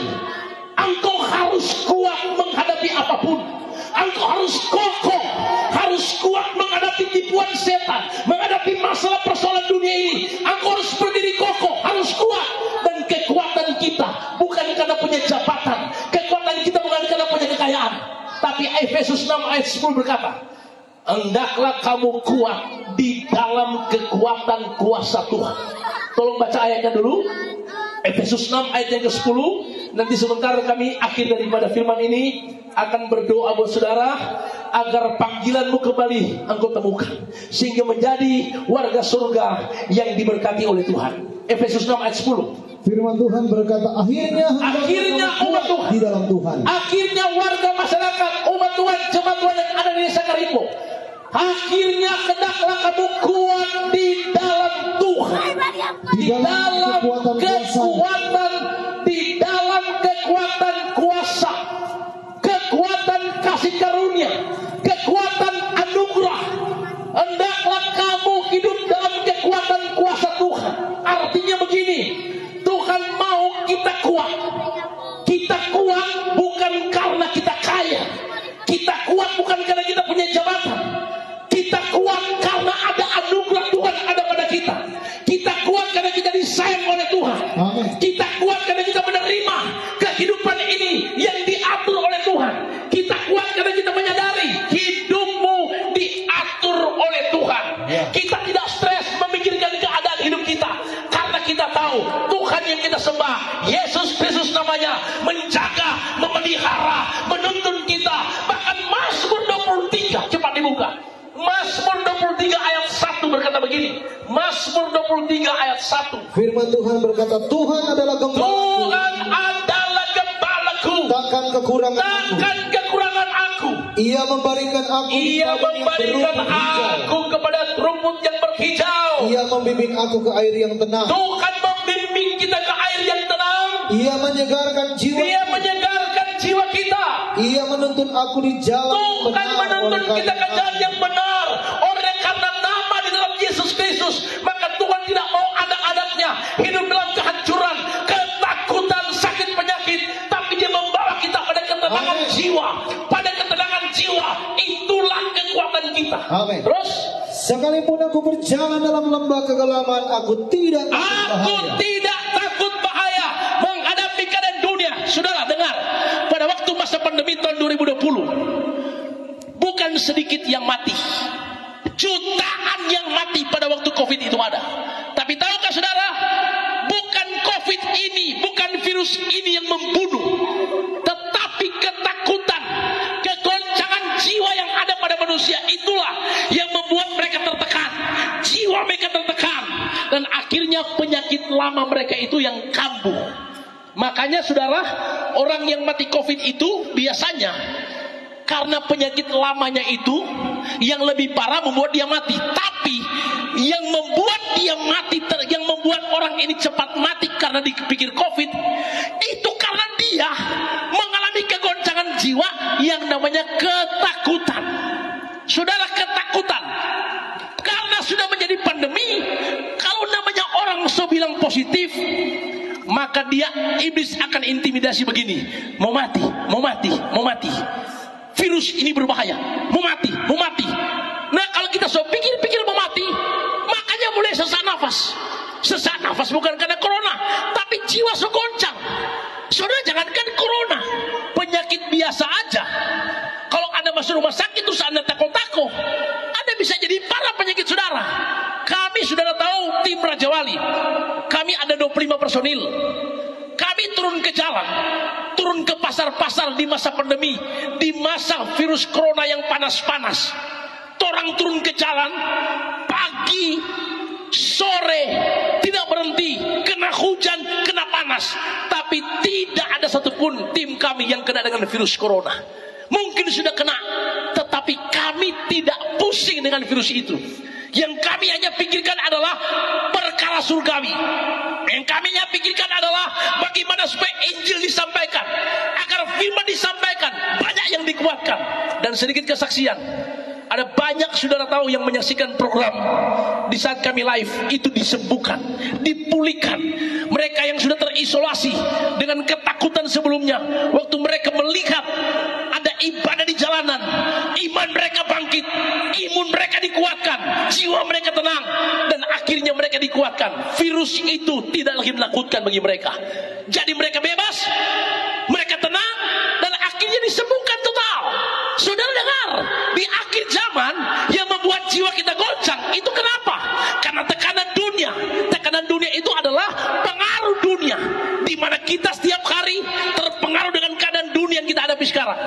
engkau harus kuat menghadapi apapun. Engkau harus kokoh, harus kuat menghadapi tipuan setan, menghadapi masalah persoalan dunia ini. Engkau harus berdiri kokoh, harus kuat. Dan kekuatan kita bukan karena punya jabatan, kekuatan kita bukan karena punya kekayaan. Tapi Efesus 6 ayat 10 berkata, hendaklah kamu kuat di dalam kekuatan kuasa Tuhan. Tolong baca ayatnya dulu. Efesus 6 ayat yang ke-10. Nanti sebentar kami akhir daripada firman ini akan berdoa buat saudara agar panggilanmu kembali engkau temukan, sehingga menjadi warga surga yang diberkati oleh Tuhan. Efesus 6 ayat 10. Firman Tuhan berkata, akhirnya umat Tuhan di dalam Tuhan. Akhirnya warga masyarakat, umat Tuhan, jemaat Tuhan yang ada di desa Karimbo, akhirnya hendaklah kamu kuat di dalam Tuhan, di dalam kekuatan, di dalam kekuatan kuasa, kekuatan kasih karunia, kekuatan anugerah. Hendaklah kamu hidup dalam kekuatan kuasa Tuhan. Artinya begini, Tuhan mau kita kuat. Kita kuat bukan karena kita kaya, kita kuat bukan karena kita punya jabatan. Kita kuat karena ada anugerah Tuhan ada pada kita. Kita kuat karena kita disayang oleh Tuhan. Amin. Kita kuat karena kita menerima kehidupan ini yang diatur oleh Tuhan. Kita kuat karena kita menyadari hidupmu diatur oleh Tuhan. Kita tidak stres memikirkan keadaan hidup kita, karena kita tahu Tuhan yang kita sembah, Yesus Kristus namanya, menjaga, memelihara, menuntun kita. Bahkan Mazmur 23 cepat dibuka. Mazmur 23 ayat 1 berkata begini. Mazmur 23 ayat 1. Firman Tuhan berkata, Tuhan adalah gembalaku. Tuhan adalah gembalaku. Takkan kekurangan aku. Ia membaringkan aku kepada rumput yang berhijau. Ia membimbing aku ke air yang tenang. Tuhan membimbing kita ke air yang tenang. Ia menyegarkan jiwa kita. Ia menuntun aku di jalan Tuhan benar. menuntun kita ke jalan yang benar. Oleh karena nama di dalam Yesus Kristus, maka Tuhan tidak mau anak-anaknya hidup dalam kehancuran, ketakutan, sakit, penyakit, tapi Dia membawa kita pada ketenangan jiwa. Pada ketenangan jiwa, itulah kekuatan kita. Amin. Terus, sekalipun aku berjalan dalam lembah kegelapan, aku tidak takut bahaya menghadapi keadaan dunia. Saudara dengar, pada waktu masa pandemi tahun 2020, bukan sedikit yang mati, jutaan yang mati pada waktu COVID itu ada. Tapi tahukah saudara, bukan COVID ini, bukan virus ini yang membunuh, tetapi ketakutan, kegoncangan jiwa yang ada pada manusia itulah yang membuat mereka tertekan. Jiwa mereka tertekan, dan akhirnya penyakit lama mereka itu yang kambuh. Makanya saudara, orang yang mati COVID itu biasanya karena penyakit lamanya itu yang lebih parah membuat dia mati. Tapi yang membuat dia mati, yang membuat orang ini cepat mati karena dipikir COVID, itu karena dia mengalami kegoncangan jiwa yang namanya ketakutan. Saudara, ketakutan karena sudah menjadi pandemi. Kalau namanya orang bilang positif, maka iblis akan intimidasi begini, mau mati. Virus ini berbahaya, mau mati. Nah, kalau kita pikir mau mati, makanya mulai sesak nafas. Sesak nafas bukan karena corona, tapi jiwa segoncang. Saudara, jangankan corona, penyakit biasa aja. Kalau Anda masuk rumah sakit terus Anda takut-takut, Anda bisa jadi parah penyakit saudara. Kami saudara tahu tim Raja Wali, kami ada 25 personil. Kami turun ke jalan, turun ke pasar-pasar di masa pandemi, di masa virus corona yang panas-panas. Orang turun ke jalan pagi, sore, tidak berhenti, kena hujan, kena panas, tapi tidak ada satupun tim kami yang kena dengan virus corona. Mungkin sudah kena, tetapi kami tidak pusing dengan virus itu. Yang kami hanya pikirkan adalah perkara surgawi. Yang kami hanya pikirkan adalah bagaimana supaya Injil disampaikan, agar firman disampaikan, banyak yang dikuatkan. Dan sedikit kesaksian, ada banyak saudara tahu yang menyaksikan program di saat kami live itu disembuhkan, dipulihkan. Mereka yang sudah terisolasi dengan ketakutan sebelumnya, waktu mereka melihat ada ibadah di jalanan, iman mereka bangkit, imun mereka dikuatkan, jiwa mereka tenang, dan akhirnya mereka dikuatkan. Virus itu tidak lagi menakutkan bagi mereka. Jadi mereka bebas, mereka tenang, dan akhirnya disembuhkan total. Saudara dengar, di akhir zaman yang membuat jiwa kita goncang itu kenapa? Karena tekanan dunia. Tekanan dunia itu adalah pengaruh dunia, di mana kita setiap hari terpengaruh dengan keadaan dunia yang kita hadapi sekarang.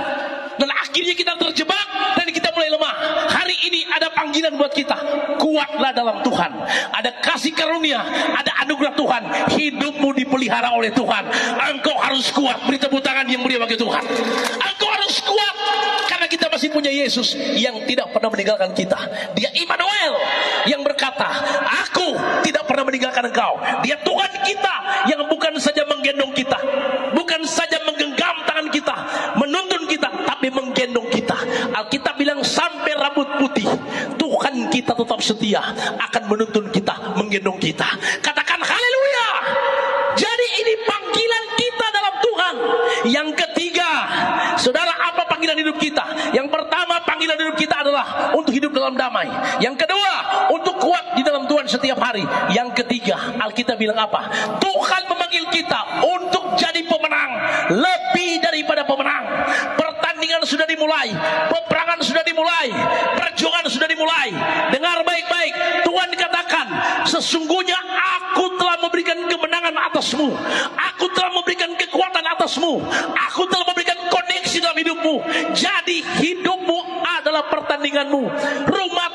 Dan akhirnya kita terjebak dan kita mulai lemah. Hari ini ada panggilan buat kita, kuatlah dalam Tuhan. Ada kasih karunia, ada anugerah Tuhan. Hidupmu dipelihara oleh Tuhan. Engkau harus kuat. Beri tepuk tangan yang mulia bagi Tuhan. Engkau harus kuat karena kita masih punya Yesus yang tidak pernah meninggalkan kita. Dia Immanuel yang berkata, aku tidak pernah meninggalkan engkau. Dia Tuhan kita yang bukan saja menggendong kita, bukan saja menggenggam tangan kita, menuntun kita, tapi menggendong kita. Alkitab bilang sampai rambut putih Tuhan kita tetap setia, akan menuntun kita, menggendong kita. Katakan haleluya. Jadi ini panggilan kita dalam Tuhan. Yang ketiga, saudara, apa panggilan hidup kita? Yang pertama, panggilan hidup kita adalah untuk hidup dalam damai. Yang kedua, untuk kuat di dalam Tuhan setiap hari. Yang ketiga, Alkitab bilang apa? Tuhan memanggil kita untuk jadi pemenang, lebih daripada pemenang. Pertandingan sudah dimulai, peperangan sudah dimulai, perjuangan sudah dimulai. Dengar baik-baik, Tuhan katakan, sesungguhnya aku telah memberikan kemenangan atasmu, aku telah memberikan kekuatan atasmu, aku telah memberikan koneksi dalam hidupmu. Jadi hidupmu adalah pertandinganmu, rumah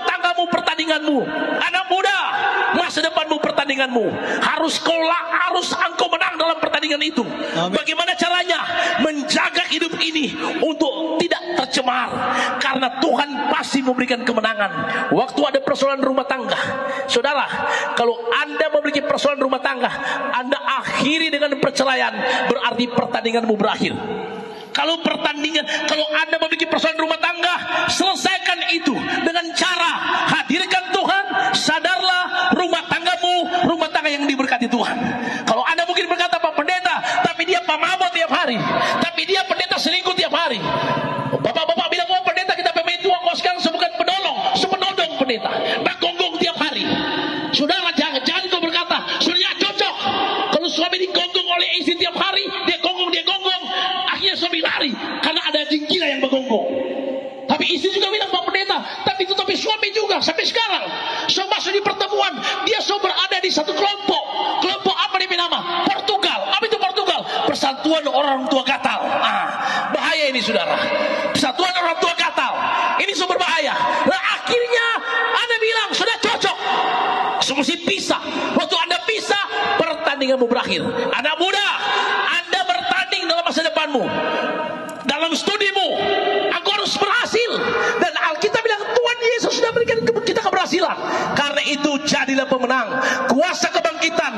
pertandinganmu. Anak muda, masa depanmu pertandinganmu. Harus engkau menang dalam pertandingan itu. Amin. Bagaimana caranya? Menjaga hidup ini untuk tidak tercemar, karena Tuhan pasti memberikan kemenangan. Waktu ada persoalan rumah tangga, saudara, kalau Anda memiliki persoalan rumah tangga, Anda akhiri dengan perceraian, berarti pertandinganmu berakhir. Kalau Anda memiliki persoalan rumah tangga, selesaikan itu dengan cara hadirkan Tuhan. Sadarlah rumah tanggamu, rumah tangga yang diberkati Tuhan. Kalau Anda mungkin berkata, Pak Pendeta, tapi dia pamabot tiap hari, tapi dia pendeta selingkuh tiap hari. Bapak-bapak bilang, oh pendeta kita pemain tua, kau sekarang sebukan penodong pendeta, bergonggong tiap hari. Saudara, jangan kau berkata, sudah cocok. Kalau suami digonggong oleh istri tiap hari, dia gonggong, akhirnya suami lari karena ada jingkira yang bergonggong. Tapi istri juga bilang, Pak Pendeta, tapi suami juga sampai sekarang. So masuk di pertemuan, dia berada di satu kelompok. Kelompok apa dia nama? Portugal. Apa itu Portugal? Persatuan Orang Tua Gatal. Bahaya ini saudara. Persatuan Orang Tua Gatal. Ini berbahaya. Nah, akhirnya Anda bilang sudah cocok. Mesti pisah. Waktu Anda pisah, pertandinganmu berakhir. Anak muda, Anda bertanding dalam masa depanmu. Dalam studimu, engkau harus berhasil. Dan Alkitab bilang Tuhan Yesus sudah berikan kita keberhasilan. Karena itu jadilah pemenang. Kuasa kebangkitan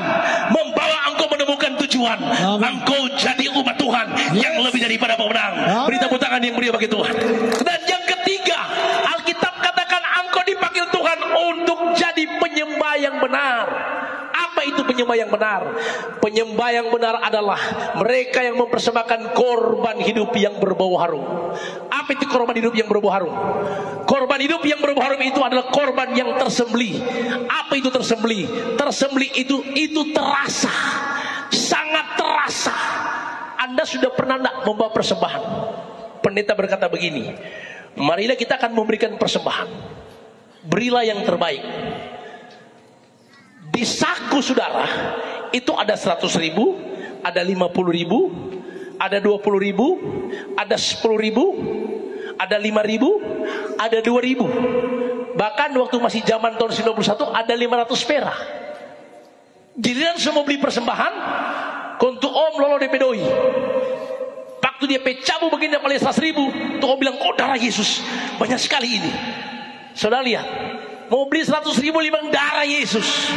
membawa engkau menemukan tujuan. Engkau jadi umat Tuhan yang lebih daripada pemenang. Beri tepuk tangan yang meriah bagi Tuhan. Dan yang ketiga, Alkitab katakan engkau dipanggil Tuhan untuk jadi penyembah yang benar. Apa itu penyembah yang benar? Penyembah yang benar adalah mereka yang mempersembahkan korban hidup yang berbau harum. Apa itu korban hidup yang berbau harum? Korban hidup yang berbau harum itu adalah korban yang tersembelih. Apa itu tersembelih? Tersembelih itu terasa, sangat terasa. Anda sudah pernah tidak membawa persembahan? Pendeta berkata begini, marilah kita akan memberikan persembahan. Berilah yang terbaik. Di saku saudara itu ada 100.000, ada 50.000, ada 20.000, ada 10.000, ada 5.000, ada 2.000. Bahkan waktu masih zaman tahun 91 ada 500 perak. Giliran semua beli persembahan, kontu om lolo DP doi. Waktu dia pecabu begini oleh 100.000, tuh om bilang, oh darah Yesus banyak sekali ini. Saudara lihat, mau beli 100.000 limang darah Yesus.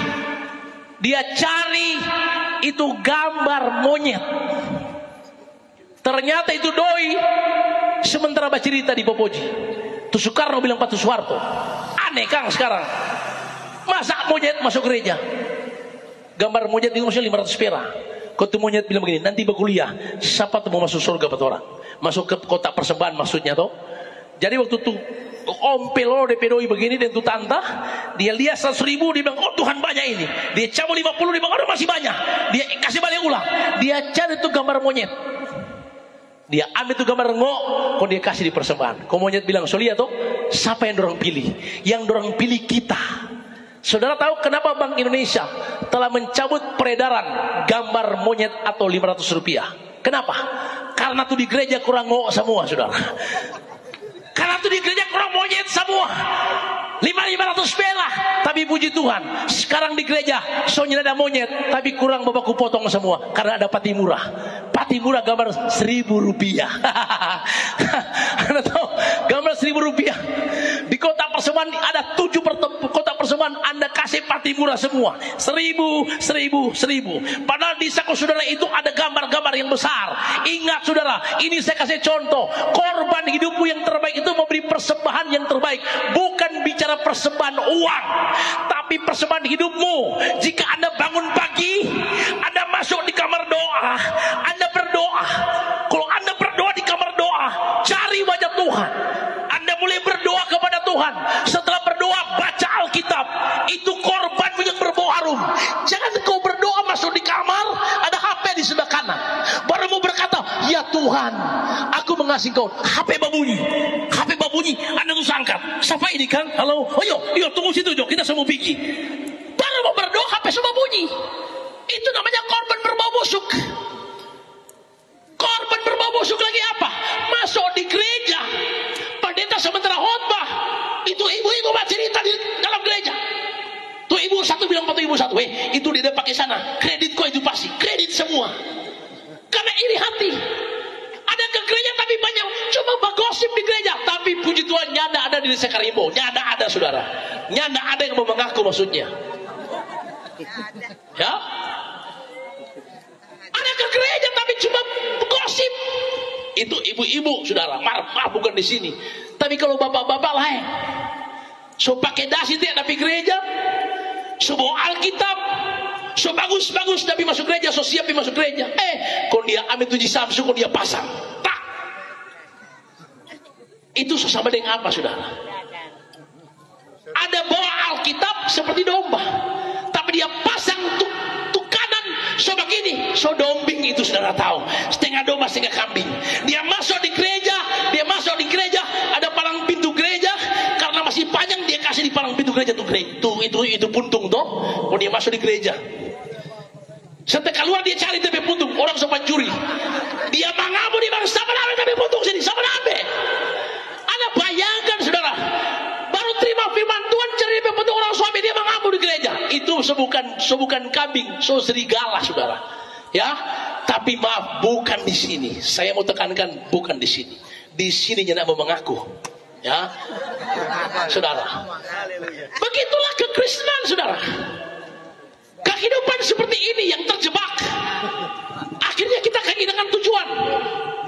Dia cari itu gambar monyet. Ternyata itu doi sementara baca cerita di Popoji. Tuh Soekarno bilang Pak Soeharto, aneh Kang sekarang, masa monyet masuk gereja? Gambar monyet itu maksudnya 500 perak. Kau tuh monyet bilang begini, nanti berkuliah, siapa tuh mau masuk surga buat orang? Masuk ke kotak persembahan maksudnya toh. Jadi waktu tuh om pelolo de pedoi begini dan tuh tanta, dia lihat 100.000, dia bilang, oh Tuhan banyak ini. Dia cabut 50, dia bilang, oh masih banyak. Dia kasih balik ulang. Dia cari tuh gambar monyet. Dia ambil tuh gambar ngok, kok dia kasih di persembahan. Kok monyet bilang, so lihat toh, siapa yang dorang pilih? Yang dorang pilih kita. Saudara tahu kenapa Bank Indonesia telah mencabut peredaran gambar monyet atau 500 rupiah? Kenapa? Karena tuh di gereja kurang ngok semua, saudara. Karena tuh di gereja kurang monyet semua. 500 perak. Tapi puji Tuhan, sekarang di gereja soalnya ada monyet, tapi kurang bapakku potong semua. Karena ada pati murah. Pati murah gambar 1.000 rupiah. Anda tahu gambar 1.000 rupiah. Di kota persembahan ada 7 kota persembahan, Anda kasih pati murah semua. 1.000, 1.000, 1.000. Padahal di saku saudara itu ada gambar-gambar yang besar. Ingat saudara, ini saya kasih contoh. Korban hidupmu yang terbaik itu memberi persembahan yang terbaik. Bukan bicara persembahan uang, tapi persembahan hidupmu. Jika Anda bangun pagi, Anda masuk di kamar doa, Anda berdoa. Kalau Anda berdoa di kamar doa, cari wajah Tuhan. Anda mulai berdoa kepada Tuhan. Setelah berdoa, baca Alkitab. Itu korbanmu yang berbau harum. Jangan kau berdoa masuk di kamar, ada HP di sebelah kanan, baru mau berkata, ya Tuhan, aku mengasihi kau. HP berbunyi, Anda tuh angkat. Siapa ini kan? Halo, oh yo tunggu situ Jo, kita semua pergi. Baru mau berdoa, HP semua bunyi. Itu namanya korban berbau busuk. Korban berbau busuk lagi apa? Masuk di gereja, pendeta sementara khotbah, itu ibu-ibu cerita di dalam gereja. Tuh ibu satu bilang pada ibu satu, itu dia pakai sana, kredit kok itu pasti, kredit semua. Karena iri hati. Ada ke gereja tapi banyak cuma bergosip di gereja, tapi puji Tuhan nyanda ada di desa Karimbo, nyanda ada saudara, nyanda ada yang mau mengaku maksudnya. Ya, ada ke gereja tapi cuma gosip. Itu ibu-ibu saudara, maaf bukan di sini. Tapi kalau bapak-bapak lain, so pakai dasi dia tapi gereja, so bawa Alkitab, so bagus-bagus tapi masuk gereja, so siap masuk gereja. Kau dia ambil tuji Samsu, kau dia pasang, tak. Itu sama dengan apa saudara? Ada bawa Alkitab seperti domba, tapi dia pasang tuk kanan, so begini, so dombing itu saudara tahu, setengah domba setengah kambing. Dia masuk di gereja, ada palang pintu gereja, karena masih panjang dia kasih di palang pintu gereja itu puntung toh, kalau dia masuk di gereja. Setelah keluar dia cari tapi puntung, orang sopan curi. Dia mengamu di bangsa menabe tapi puntung sini, sama nabe. Anda bayangkan saudara, baru terima firman Tuhan cari tapi puntung orang suami dia mengamu di gereja. Itu sebukan kambing, so serigala saudara. Ya, tapi maaf bukan di sini. Saya mau tekankan bukan di sini. Di sini jangan mau mengaku. Ya, saudara. Begitulah kekristenan saudara. Kehidupan seperti ini yang terjebak. Akhirnya kita kehilangan tujuan.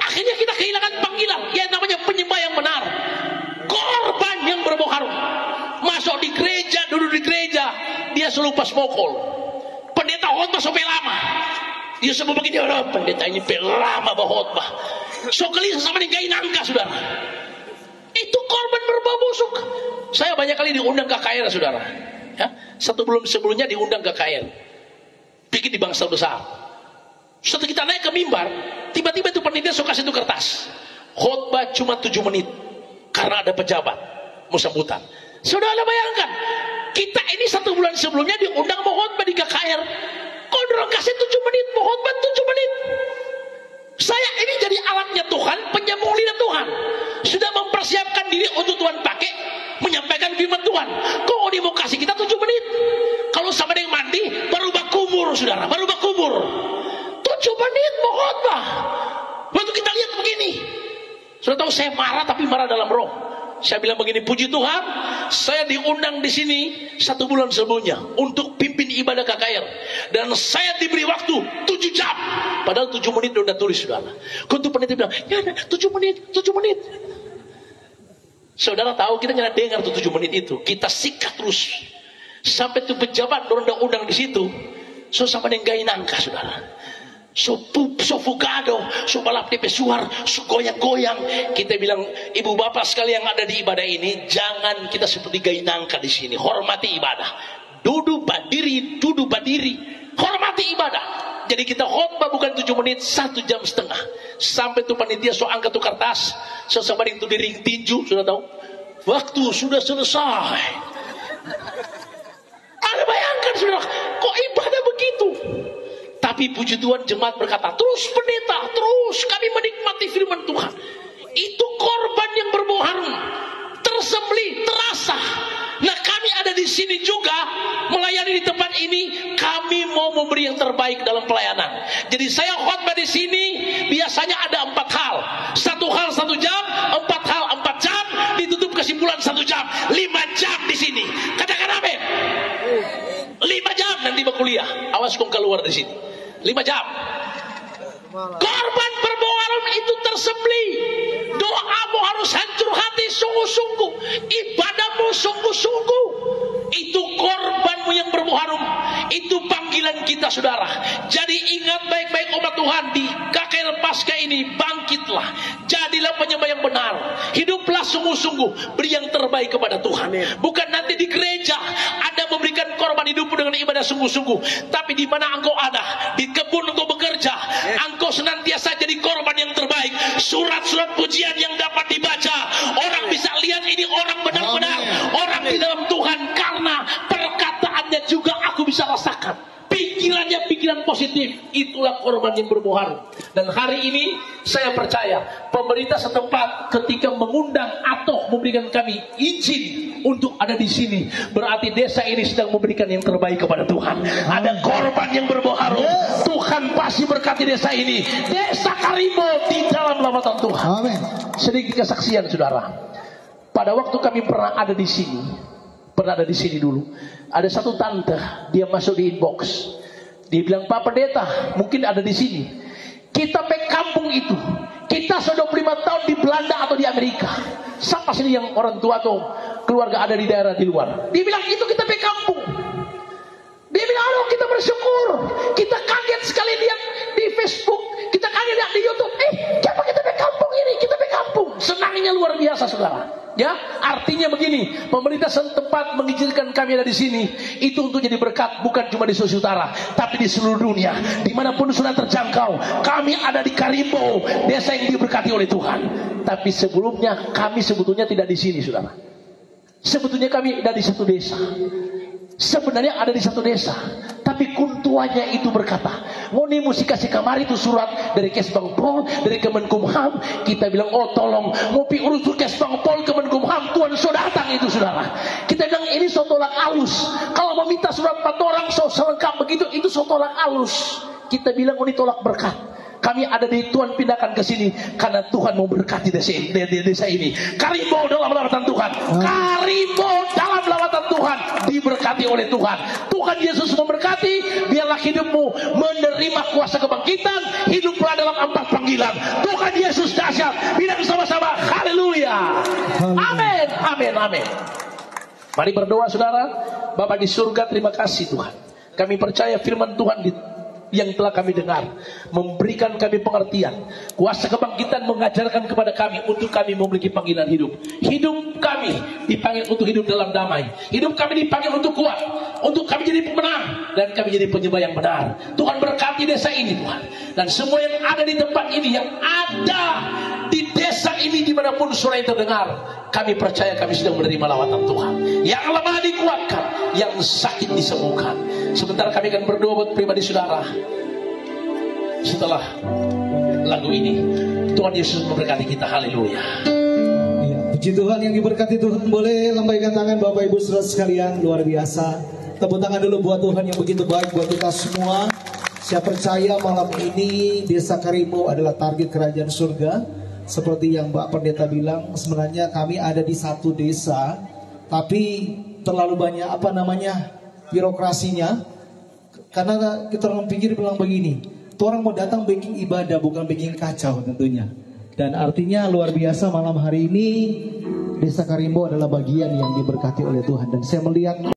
Akhirnya kita kehilangan panggilan. Yang namanya penyembah yang benar. Korban yang berbau harum. Masuk di gereja, duduk di gereja, dia selalu pas mokol. Pendeta khotbah sampai lama. Dia semua begini, pendeta ini lama berkhotbah. So gelisah sama dengan nangka saudara. Itu korban berbau busuk. Saya banyak kali diundang ke KKR saudara. Ya, satu bulan sebelumnya diundang ke KKR, bikin di bangsa besar. Setelah kita naik ke mimbar, tiba-tiba itu panitia suka kasih itu kertas, khotbah cuma 7 menit karena ada pejabat mau sambutan. Saudara bayangkan, kita ini satu bulan sebelumnya diundang mau khotbah di KKR, kok orang kasih 7 menit, mau khotbah 7 menit. Saya ini jadi alatnya Tuhan, penyambung lidah Tuhan, sudah mempersiapkan diri untuk Tuhan pakai menyampaikan firman Tuhan. Kok dia mau kasih kita 7 menit? Kalau sama dengan mandi baru bakumur saudara, baru bakumur. 7 menit mau khotbah. Waktu kita lihat begini, sudah tahu saya marah tapi marah dalam roh. Saya bilang begini, puji Tuhan, saya diundang di sini 1 bulan sebelumnya untuk pimpin ibadah KKR, dan saya diberi waktu 7 jam, padahal 7 menit udah tulis saudara. Untuk panitia bilang, ya 7 menit. Saudara tahu kita jangan dengar tuh 7 menit itu, kita sikat terus sampai tuh pejabat undang di situ, so sama dengan gai nangka saudara. So fugado, so balap di pesuar, so goyang-goyang. Kita bilang, ibu bapak sekali yang ada di ibadah ini, jangan kita seperti gai nangka di sini. Hormati ibadah. Duduk berdiri, hormati ibadah. Jadi kita khotbah bukan 7 menit, 1,5 jam. Sampai tuh panitia so angkat tuh kertas, so sama dengan tuh diring tinju, sudah tahu. Waktu sudah selesai. Anda bayangkan saudara, kok ibadah begitu? Tapi puji Tuhan jemaat berkata, terus pendeta, terus kami menikmati firman Tuhan. Itu korban yang berbau harum, tersembelih, terasa. Nah kami ada di sini juga melayani di tempat ini. Kami mau memberi yang terbaik dalam pelayanan. Jadi saya khotbah di sini biasanya ada 4 hal. 1 hal 1 jam, 4 hal 4 jam, ditutup kesimpulan 1 jam. 5 jam di sini. Katakan amin. 5 jam nanti berkuliah. Awas kau keluar dari sini. 5 jam. Korban berbau harum itu tersembelih. Doamu harus hancur hati sungguh-sungguh. Ibadahmu sungguh-sungguh. Itu korbanmu yang berbau harum. Itu panggilan kita saudara. Jadi ingat baik-baik umat Tuhan, di KKR Pasca ini bangkitlah. Jadilah penyembah yang benar. Hiduplah sungguh-sungguh. Beri yang terbaik kepada Tuhan. Bukan nanti di gereja Anda memberikan korban hidupmu dengan ibadah sungguh-sungguh, tapi di mana engkau ada, di kebun engkau bekerja, engkau senantiasa jadi korban yang terbaik. Surat-surat pujian yang dapat dibaca, orang bisa lihat ini orang benar-benar orang di dalam Tuhan, karena perkataannya juga aku bisa rasakan. Pikirannya pikiran positif. Itulah korban yang berbau harum. Dan hari ini saya percaya pemerintah setempat ketika mengundang atau memberikan kami izin untuk ada di sini, berarti desa ini sedang memberikan yang terbaik kepada Tuhan. Ada korban yang berharga. Tuhan pasti berkati desa ini. Desa Karimbo di dalam lawatan Tuhan. Amin. Sedikit kesaksian, saudara. Pada waktu kami pernah ada di sini dulu, ada satu tante, dia masuk di inbox. Dia bilang, Pak Pendeta, mungkin ada di sini. Kita pe kampung itu. Kita sudah 25 tahun di Belanda atau di Amerika. Siapa sini yang orang tua atau keluarga ada di daerah di luar? Dia bilang, itu kita pe kampung. Dia bilang, aduh, kita bersyukur. Kita kaget sekali lihat di Facebook. Kita kaget lihat di YouTube. Siapa kita pe kampung ini? Kita pe kampung. Senangnya luar biasa, saudara. Ya, artinya begini, pemerintah setempat mengizinkan kami ada di sini itu untuk jadi berkat, bukan cuma di Sulawesi Utara, tapi di seluruh dunia, dimanapun sudah terjangkau. Kami ada di Karimbo, desa yang diberkati oleh Tuhan. Tapi sebelumnya kami sebetulnya tidak di sini, saudara. Sebetulnya kami ada di satu desa. Sebenarnya ada di satu desa, tapi kuntuannya itu berkata, ngoni mesti kasih kamari itu surat dari Kesbang Pol, dari Kemenkumham. Kita bilang, oh tolong, ngopi urus Kesbang Pol, Kemenkumham, Tuhan sudah datang itu, saudara. Kita bilang, ini sotolak alus. Kalau meminta surat 4 orang selengkap begitu, itu sotolak alus. Kita bilang, ini tolak berkat. Kami ada di Tuhan pindahkan ke sini karena Tuhan mau berkati desa ini. Karimbo dalam lawatan Tuhan. Karimbo dalam lawatan Tuhan diberkati oleh Tuhan. Tuhan Yesus memberkati. Biarlah hidupmu menerima kuasa kebangkitan. Hiduplah dalam 4 panggilan. Tuhan Yesus dahsyat. Bilang sama-sama, haleluya. Amin, amin, amin. Mari berdoa, saudara. Bapa di surga, terima kasih Tuhan. Kami percaya firman Tuhan yang telah kami dengar memberikan kami pengertian, kuasa kebangkitan mengajarkan kepada kami untuk kami memiliki panggilan hidup. Hidup kami dipanggil untuk hidup dalam damai. Hidup kami dipanggil untuk kuat, untuk kami jadi pemenang, dan kami jadi penyembah yang benar. Tuhan berkati desa ini, Tuhan, dan semua yang ada di tempat ini, yang ada di desa ini, dimanapun suara yang terdengar, kami percaya kami sudah menerima lawatan Tuhan. Yang lemah dikuatkan, yang sakit disembuhkan. Sebentar kami akan berdoa buat pribadi saudara. Setelah lagu ini, Tuhan Yesus memberkati kita. Haleluya. Ya, puji Tuhan, yang diberkati Tuhan. Boleh lambaikan tangan Bapak Ibu saudara sekalian, luar biasa. Tepuk tangan dulu buat Tuhan yang begitu baik buat kita semua. Saya percaya malam ini desa Karimbo adalah target kerajaan surga. Seperti yang Pak Pendeta bilang, sebenarnya kami ada di satu desa, tapi terlalu banyak birokrasinya. Karena kita orang pikir bilang begini, tuh orang mau datang bikin ibadah, bukan bikin kacau tentunya. Dan artinya luar biasa malam hari ini desa Karimbo adalah bagian yang diberkati oleh Tuhan. Dan saya melihat